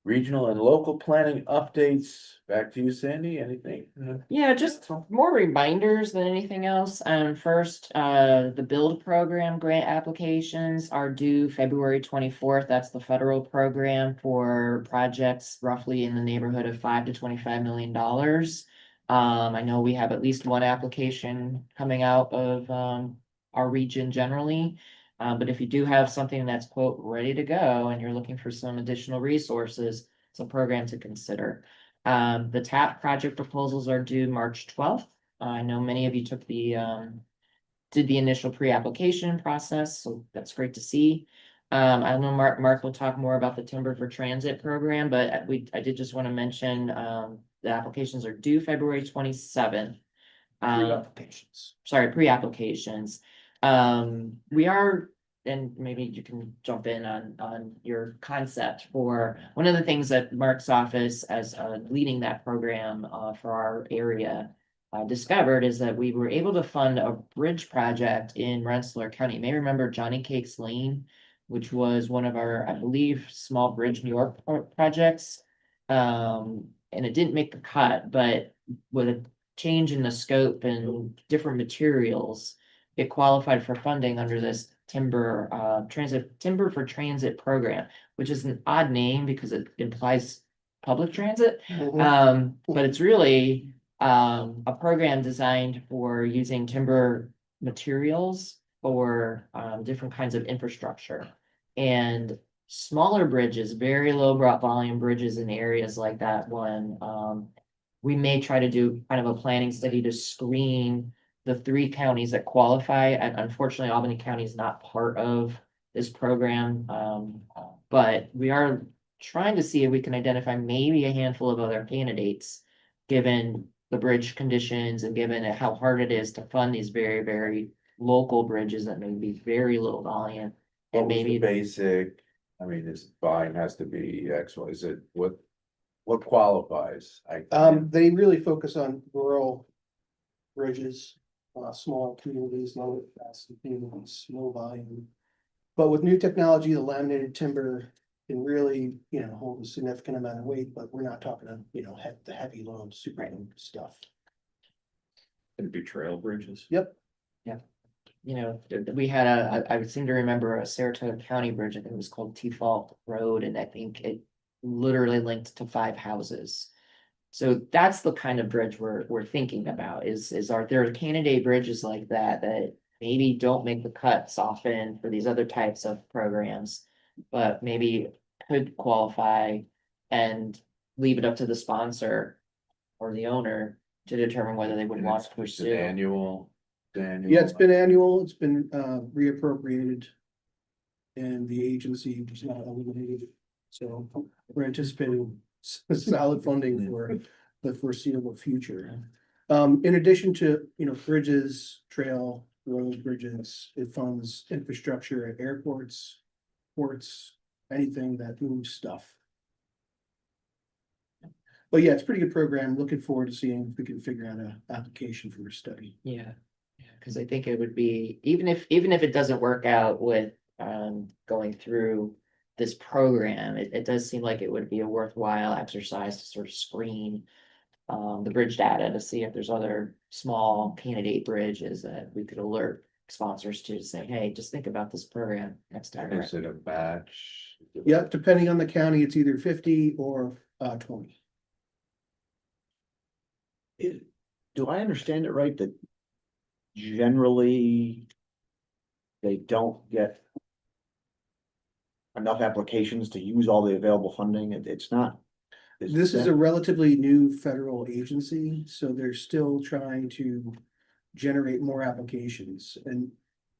Regional and local planning updates. Back to you, Sandy. Anything? Yeah, just more reminders than anything else. First, the build program grant applications are due February 24th. That's the federal program for projects roughly in the neighborhood of $5 to $25 million. I know we have at least one application coming out of our region generally. But if you do have something that's quote ready to go and you're looking for some additional resources, it's a program to consider. The TAP project proposals are due March 12th. I know many of you took did the initial pre-application process, so that's great to see. I know Mark will talk more about the Timber for Transit program, but I did just want to mention the applications are due February 27th. Pre-applications. We are, and maybe you can jump in on your concept for one of the things that Mark's office as leading that program for our area discovered is that we were able to fund a bridge project in Rensselaer County. You may remember Johnny Cakes Lane, which was one of our, I believe, small bridge New York projects. And it didn't make the cut, but with a change in the scope and different materials, it qualified for funding under this Timber for Transit program, which is an odd name because it implies public transit. But it's really a program designed for using timber materials for different kinds of infrastructure. And smaller bridges, very low volume bridges in areas like that one, we may try to do kind of a planning study to screen the 3 counties that qualify, and unfortunately Albany County is not part of this program. But we are trying to see if we can identify maybe a handful of other candidates, given the bridge conditions and given how hard it is to fund these very, very local bridges that may be very low volume. And maybe basic, this volume has to be X, Y, Z. What qualifies? They really focus on rural bridges, small communities, low capacity communities, low volume. But with new technology, the laminated timber can really, hold a significant amount of weight, but we're not talking, the heavy load, super load stuff. It'd be trail bridges. Yep. We had I seem to remember a Saratoga County bridge, I think it was called T-Fault Road, and I think it literally linked to 5 houses. So that's the kind of bridge we're thinking about is are there candidate bridges like that maybe don't make the cuts often for these other types of programs, but maybe could qualify and leave it up to the sponsor or the owner to determine whether they would And want it's to just an pursue. annual. Yeah, it's been annual, it's been reappropriated. And the agency was not eliminated, so we're anticipating solid funding for the foreseeable future. In addition to, bridges, trail, road bridges, it funds infrastructure at airports, ports, anything that moves stuff. But yeah, it's a pretty good program. Looking forward to seeing if we can figure out an application for a study. Yeah, cause I think it would be, even if it doesn't work out with going through this program, it does seem like it would be a worthwhile exercise to sort of screen the bridge data to see if there's other small candidate bridges that we could alert sponsors to say, hey, just think about this program next time. around. Is it a batch? Yeah, depending on the county, it's either 50 or 20. Do I understand it right that generally they don't get enough applications to use all the available funding? It's not. This is a relatively new federal agency, so they're still trying to generate more applications. And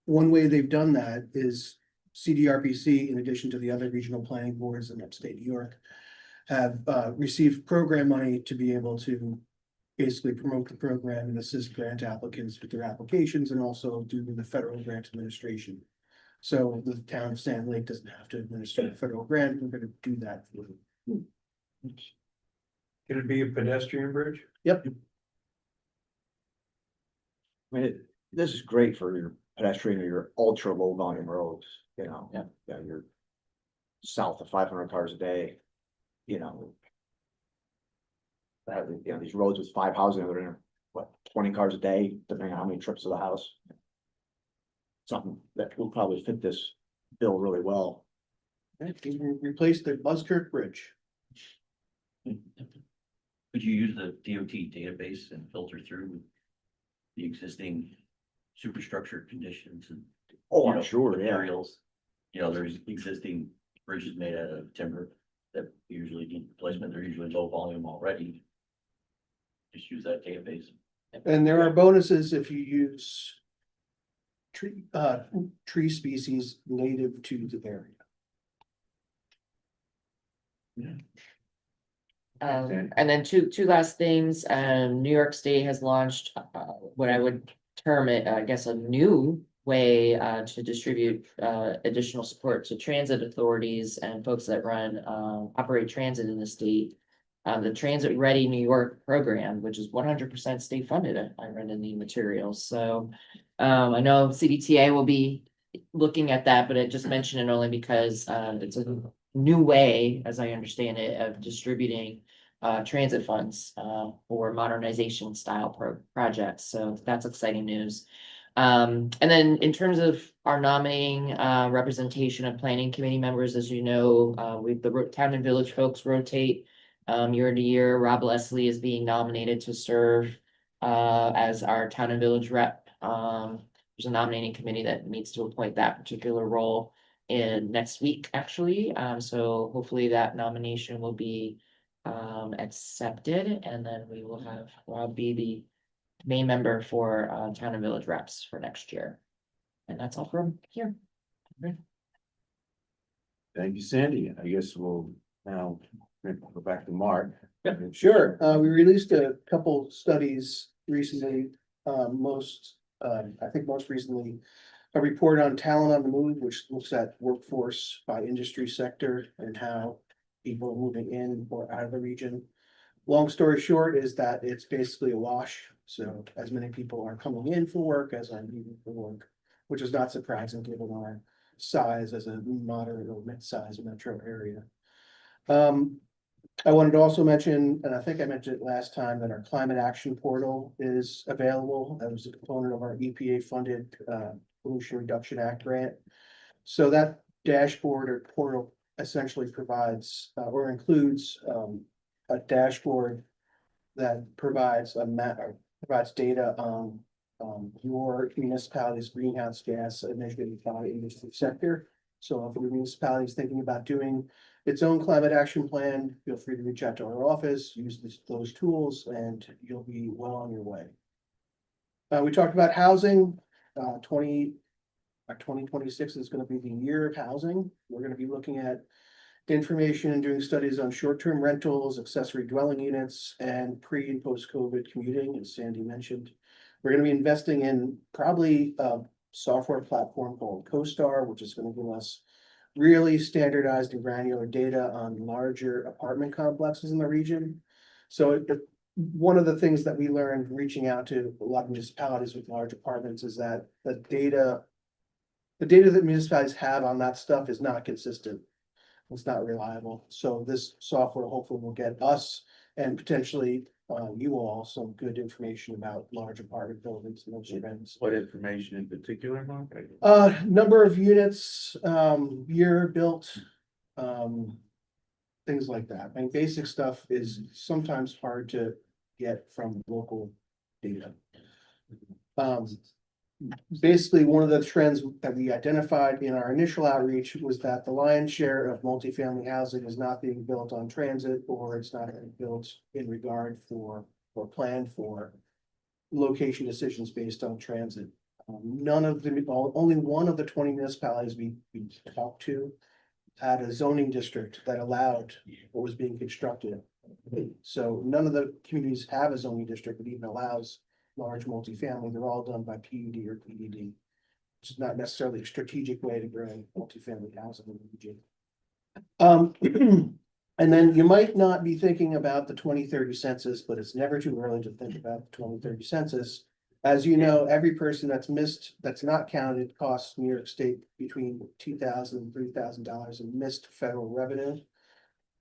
one way they've done that is CDRPC, in addition to the other regional planning boards in upstate New York, have received program money to be able to basically promote the program and assist grant applicants with their applications and also do the federal grant administration. So the town of Sand Lake doesn't have to administer a federal grant. We're gonna do that for them. Can it be a pedestrian bridge? Yep. I mean, this is great for your pedestrian or your ultra low volume roads, Yeah. You're south of 500 cars a day, these roads with 5 houses, they're in, 20 cars a day, depending on how many trips to the house. Something that will probably fit this bill really well. Replace the Buzzkirk Bridge. Could you use the DOT database and filter through the existing superstructure conditions and? Oh, you I'm know, sure, yeah. Materials, there's existing bridges made out of timber that usually need replacement, they're usually low volume already. Just use that database. And there are bonuses if you use tree species native to the area. And then two last things, New York State has launched, what I would term it, I guess, a new way, to distribute, additional support to transit authorities and folks that operate transit in the state. The Transit Ready New York program, which is 100% state funded, I read in the materials, so. I know CDTA will be looking at that, but I just mentioned it only because, it's a new way, as I understand it, of distributing transit funds for modernization style projects. So that's exciting news. And then in terms of our nominating representation of planning committee members, as you know, the town and village folks rotate year to year. Rob Leslie is being nominated to serve as our town and village rep. There's a nominating committee that needs to appoint that particular role in next week, actually. So hopefully that nomination will be accepted, and then we will have Rob be the main member for town and village reps for next year. And that's all from here. Thank you, Sandy. I guess we'll now go back to Mark. Sure, we released a couple studies recently, I think most recently, a report on talent on the move, which looks at workforce by industry sector and how people are moving in or out of the region. Long story short is that it's basically a wash, so as many people are coming in for work as are leaving for work, which is not surprising given our size as a moderate or mid-sized metro area. I wanted to also mention, and I think I mentioned it last time, that our climate action portal is available. That was a component of our EPA funded Pollution Reduction Act grant. So that dashboard or portal essentially provides or includes a dashboard that provides a map, or provides data on your municipality's greenhouse gas emission by industry sector. So if a municipality is thinking about doing its own climate action plan, feel free to reach out to our office, use those tools, and you'll be well on your way. We talked about housing, 2026 is gonna be the year of housing. We're gonna be looking at information and doing studies on short-term rentals, accessory dwelling units, and pre and post-COVID commuting, as Sandy mentioned. We're gonna be investing in probably a software platform called CoStar, which is gonna give us really standardized and granular data on larger apartment complexes in the region. So one of the things that we learned reaching out to a lot of municipalities with large apartments is that the data that municipalities have on that stuff is not consistent. It's not reliable. So this software hopefully will get us and potentially you all some good information about large apartment buildings and those trends. What information in particular, Mark? Number of units, year built, things like that. I mean, basic stuff is sometimes hard to get from local data. Basically, one of the trends that we identified in our initial outreach was that the lion's share of multifamily housing is not being built on transit, or it's not being built in regard for or planned for location decisions based on transit. Only one of the 20 municipalities we talked to had a zoning district that allowed what was being constructed. So none of the communities have a zoning district that even allows large multifamily. They're all done by PUD or PDD. Which is not necessarily a strategic way to grow multifamily housing in the region. And then you might not be thinking about the 2030 census, but it's never too early to think about the 2030 census. As you know, every person that's missed, that's not counted, costs New York State between $2,000 and $3,000 in missed federal revenue.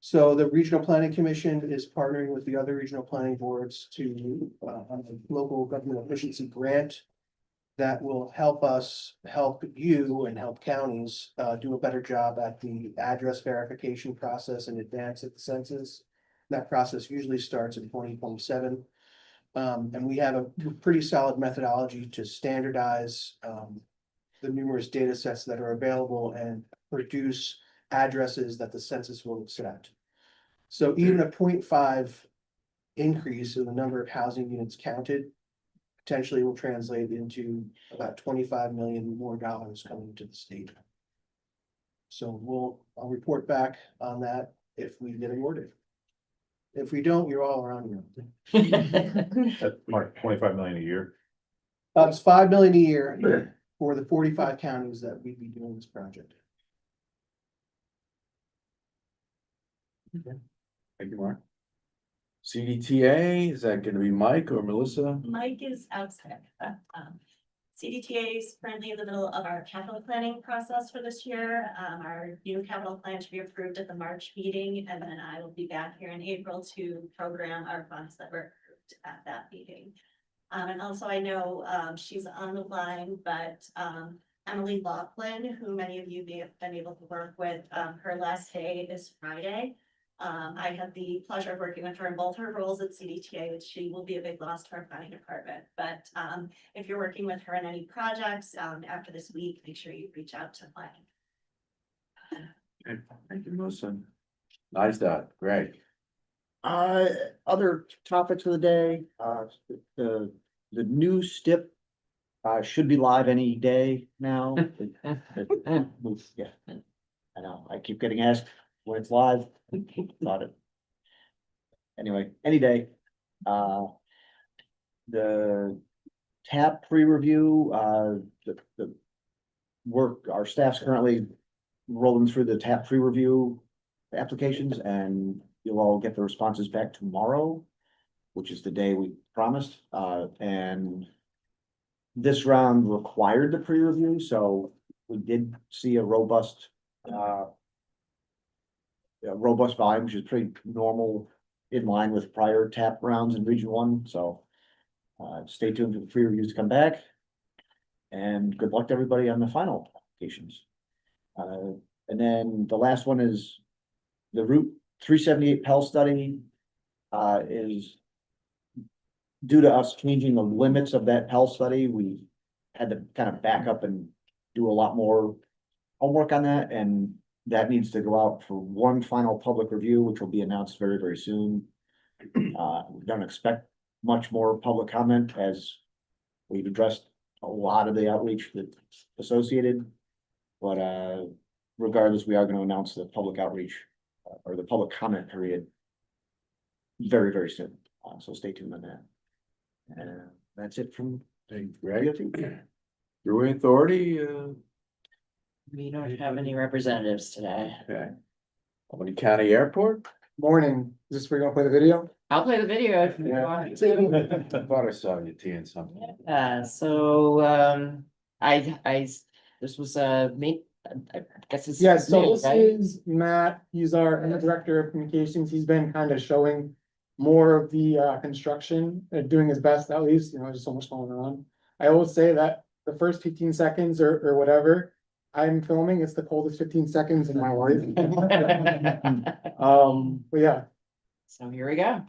So the Regional Planning Commission is partnering with the other regional planning boards to on a local government efficiency grant that will help us help you and help counties do a better job at the address verification process in advance of the census. That process usually starts in 2027. And we have a pretty solid methodology to standardize the numerous data sets that are available and produce addresses that the census will accept. So even a 0.5 increase in the number of housing units counted potentially will translate into about 25 million more dollars coming to the state. So I'll report back on that if we get awarded. If we don't, you're all around here. That's Mark, 25 million a year. It's 5 million a year for the 45 counties that we'd be doing this project. Thank you, Mark. CDTA, is that gonna be Mike or Melissa? Mike is outside. CDTA is currently in the middle of our capital planning process for this year. Our new capital plan should be approved at the March meeting, and then I will be back here in April to program our funds that were approved at that meeting. And also I know she's on the line, but Emily Laughlin, who many of you may have been able to work with, her last day is Friday. I had the pleasure of working with her in both her roles at CDTA, which she will be a big loss to our planning department. But if you're working with her on any projects after this week, make sure you reach out to planning. Okay, thank you, Melissa. Nice, Greg. Other topics of the day, the new STIP should be live any day now. Yeah, I know, I keep getting asked when it's live. Thought it. Anyway, any day. The TAP pre-review, the work, our staff's currently rolling through the TAP pre-review applications, and you'll all get the responses back tomorrow, which is the day we promised, and this round required the pre-review, so we did see a robust volume, which is pretty normal, in line with prior TAP rounds in Region 1, so stay tuned for the pre-reviews to come back, and good luck to everybody on the final applications. And then the last one is the Route 378 Pell study is due to us changing the limits of that health study, we had to kind of back up and do a lot more homework on that, and that needs to go out for one final public review, which will be announced very, very soon. We don't expect much more public comment as we've addressed a lot of the outreach that's associated. But regardless, we are gonna announce the public outreach or the public comment period very, very soon. So stay tuned on that. And that's it from. Greg? Brewing Authority, We don't have any representatives today. okay. Albany County Airport? Morning, is this where you're gonna play the video? I'll play the video if you Yeah. want I to. thought I saw you teeing something. This was me, I guess it's. Yes, so me, this right? is Matt, he's our director of communications, he's been kind of showing more of the construction, doing his best at least, there's so much going on. I will say that the first 15 seconds or whatever I'm filming, it's the coldest 15 seconds in my life. But yeah. So here we go.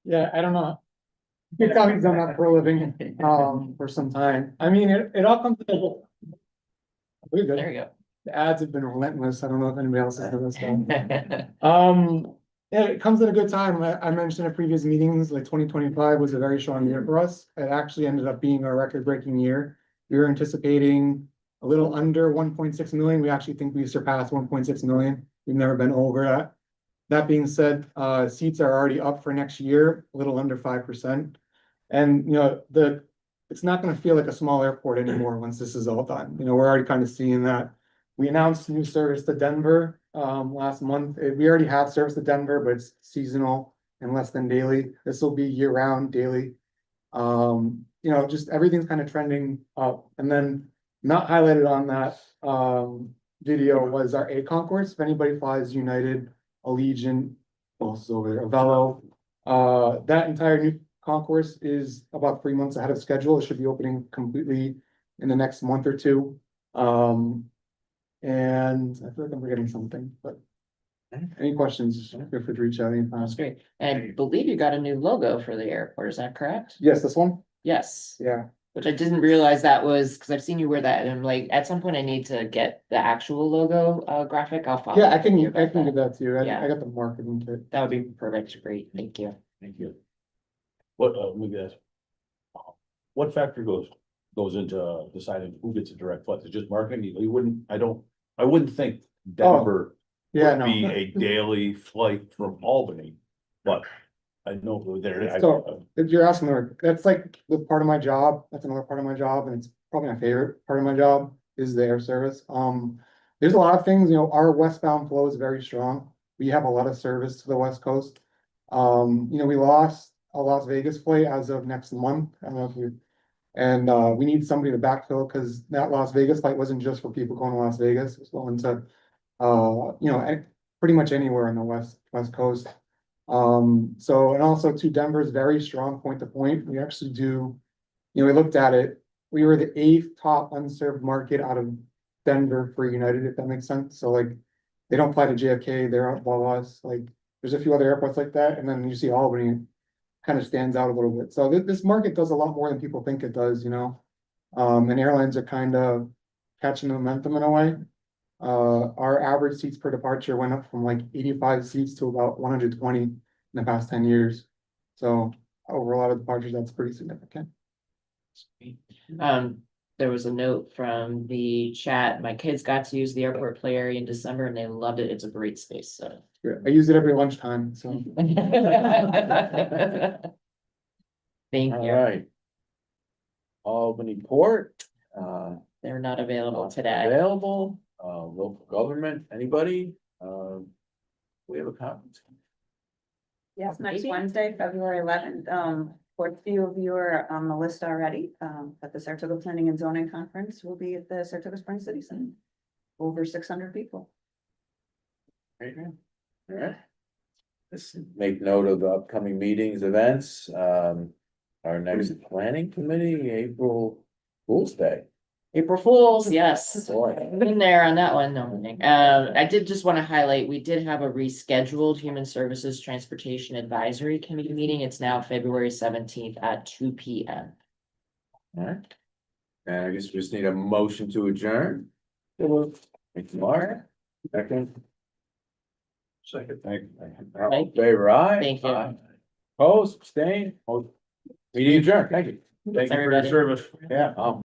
Yeah, I don't know. You probably done that for a living, for some time. I mean, it all comes to. We're good. There you The ads have been relentless. I don't know if anybody else has noticed that. go. Yeah, it comes at a good time. I mentioned in previous meetings, like 2025 was a very strong year for us. It actually ended up being a record-breaking year. We were anticipating a little under 1.6 million. We actually think we surpassed 1.6 million. We've never been over that. That being said, seats are already up for next year, a little under 5%. And it's not gonna feel like a small airport anymore once this is all done. We're already kind of seeing that. We announced new service to Denver last month. We already have service to Denver, but it's seasonal and less than daily. This will be year-round daily. Just everything's kind of trending up. And then not highlighted on that video was our A concourse. If anybody flies United, Allegiant, also over there, Avelo, that entire new concourse is about 3 months ahead of schedule. It should be opening completely in the next month or two. And I feel like I'm forgetting something, but any questions, feel free to reach out anytime. That's great. And I believe you got a new logo for the airport, is that correct? Yes, this one? Yes, Yeah, which I didn't realize that was, because I've seen you wear that and I'm like, at some point I need to get the actual logo graphic. I'll follow. yeah, I up with you can, about give that to you. Yeah. I got the marketing kit. That would be perfect. Great. Thank you. Thank you. What, let me ask. What factor goes into deciding who gets a direct flight? It's just marketing? You wouldn't, I wouldn't think Denver Yeah, would no. be a daily flight from Albany, but I know there. So, if you're asking, that's like the part of my job, that's another part of my job, and it's probably my favorite part of my job is the air service. There's a lot of things, our westbound flow is very strong. We have a lot of service to the West Coast. We lost a Las Vegas flight as of next month. I don't know if you, and we need somebody to backfill because that Las Vegas flight wasn't just for people going to Las Vegas, it was going to pretty much anywhere on the West Coast. So, and also to Denver's very strong point to point, we actually do, we looked at it, we were the 8th top unserved market out of Denver for United, if that makes sense. So like, they don't fly to JFK, they're above us, like, there's a few other airports like that, and then you see Albany kind of stands out a little bit. So this market does a lot more than people think it does, and airlines are kind of catching the momentum in a way. Our average seats per departure went up from like 85 seats to about 120 in the past 10 years. So over a lot of departures, that's pretty significant. There was a note from the chat. My kids got to use the airport play area in December and they loved it. It's a great space, so. I use it every lunchtime, so. Thank All you. right. Albany Port, They're not available today. available, local government, anybody? We have a conference. Yes, next Wednesday, February 11th, quite a few of you are on the list already, but the Saratoga Planning and Zoning Conference will be at the Saratoga Springs City Center. Over 600 people. All right. Let's make note of the upcoming meetings, events, our next planning committee, April Fool's Day. April Fools, yes. Boy. I've been there on that one, no. I did just want to highlight, we did have a rescheduled Human Services Transportation Advisory Committee meeting. It's now February 17th at 2 p.m. All right. And I guess we just need a motion to adjourn. Thank you, Mark. Second. Second, thank you. All in favor, aye. Thank you. Aye. Opposed, abstained, meeting adjourned, thank you. Thank you for your everybody. service. Yeah.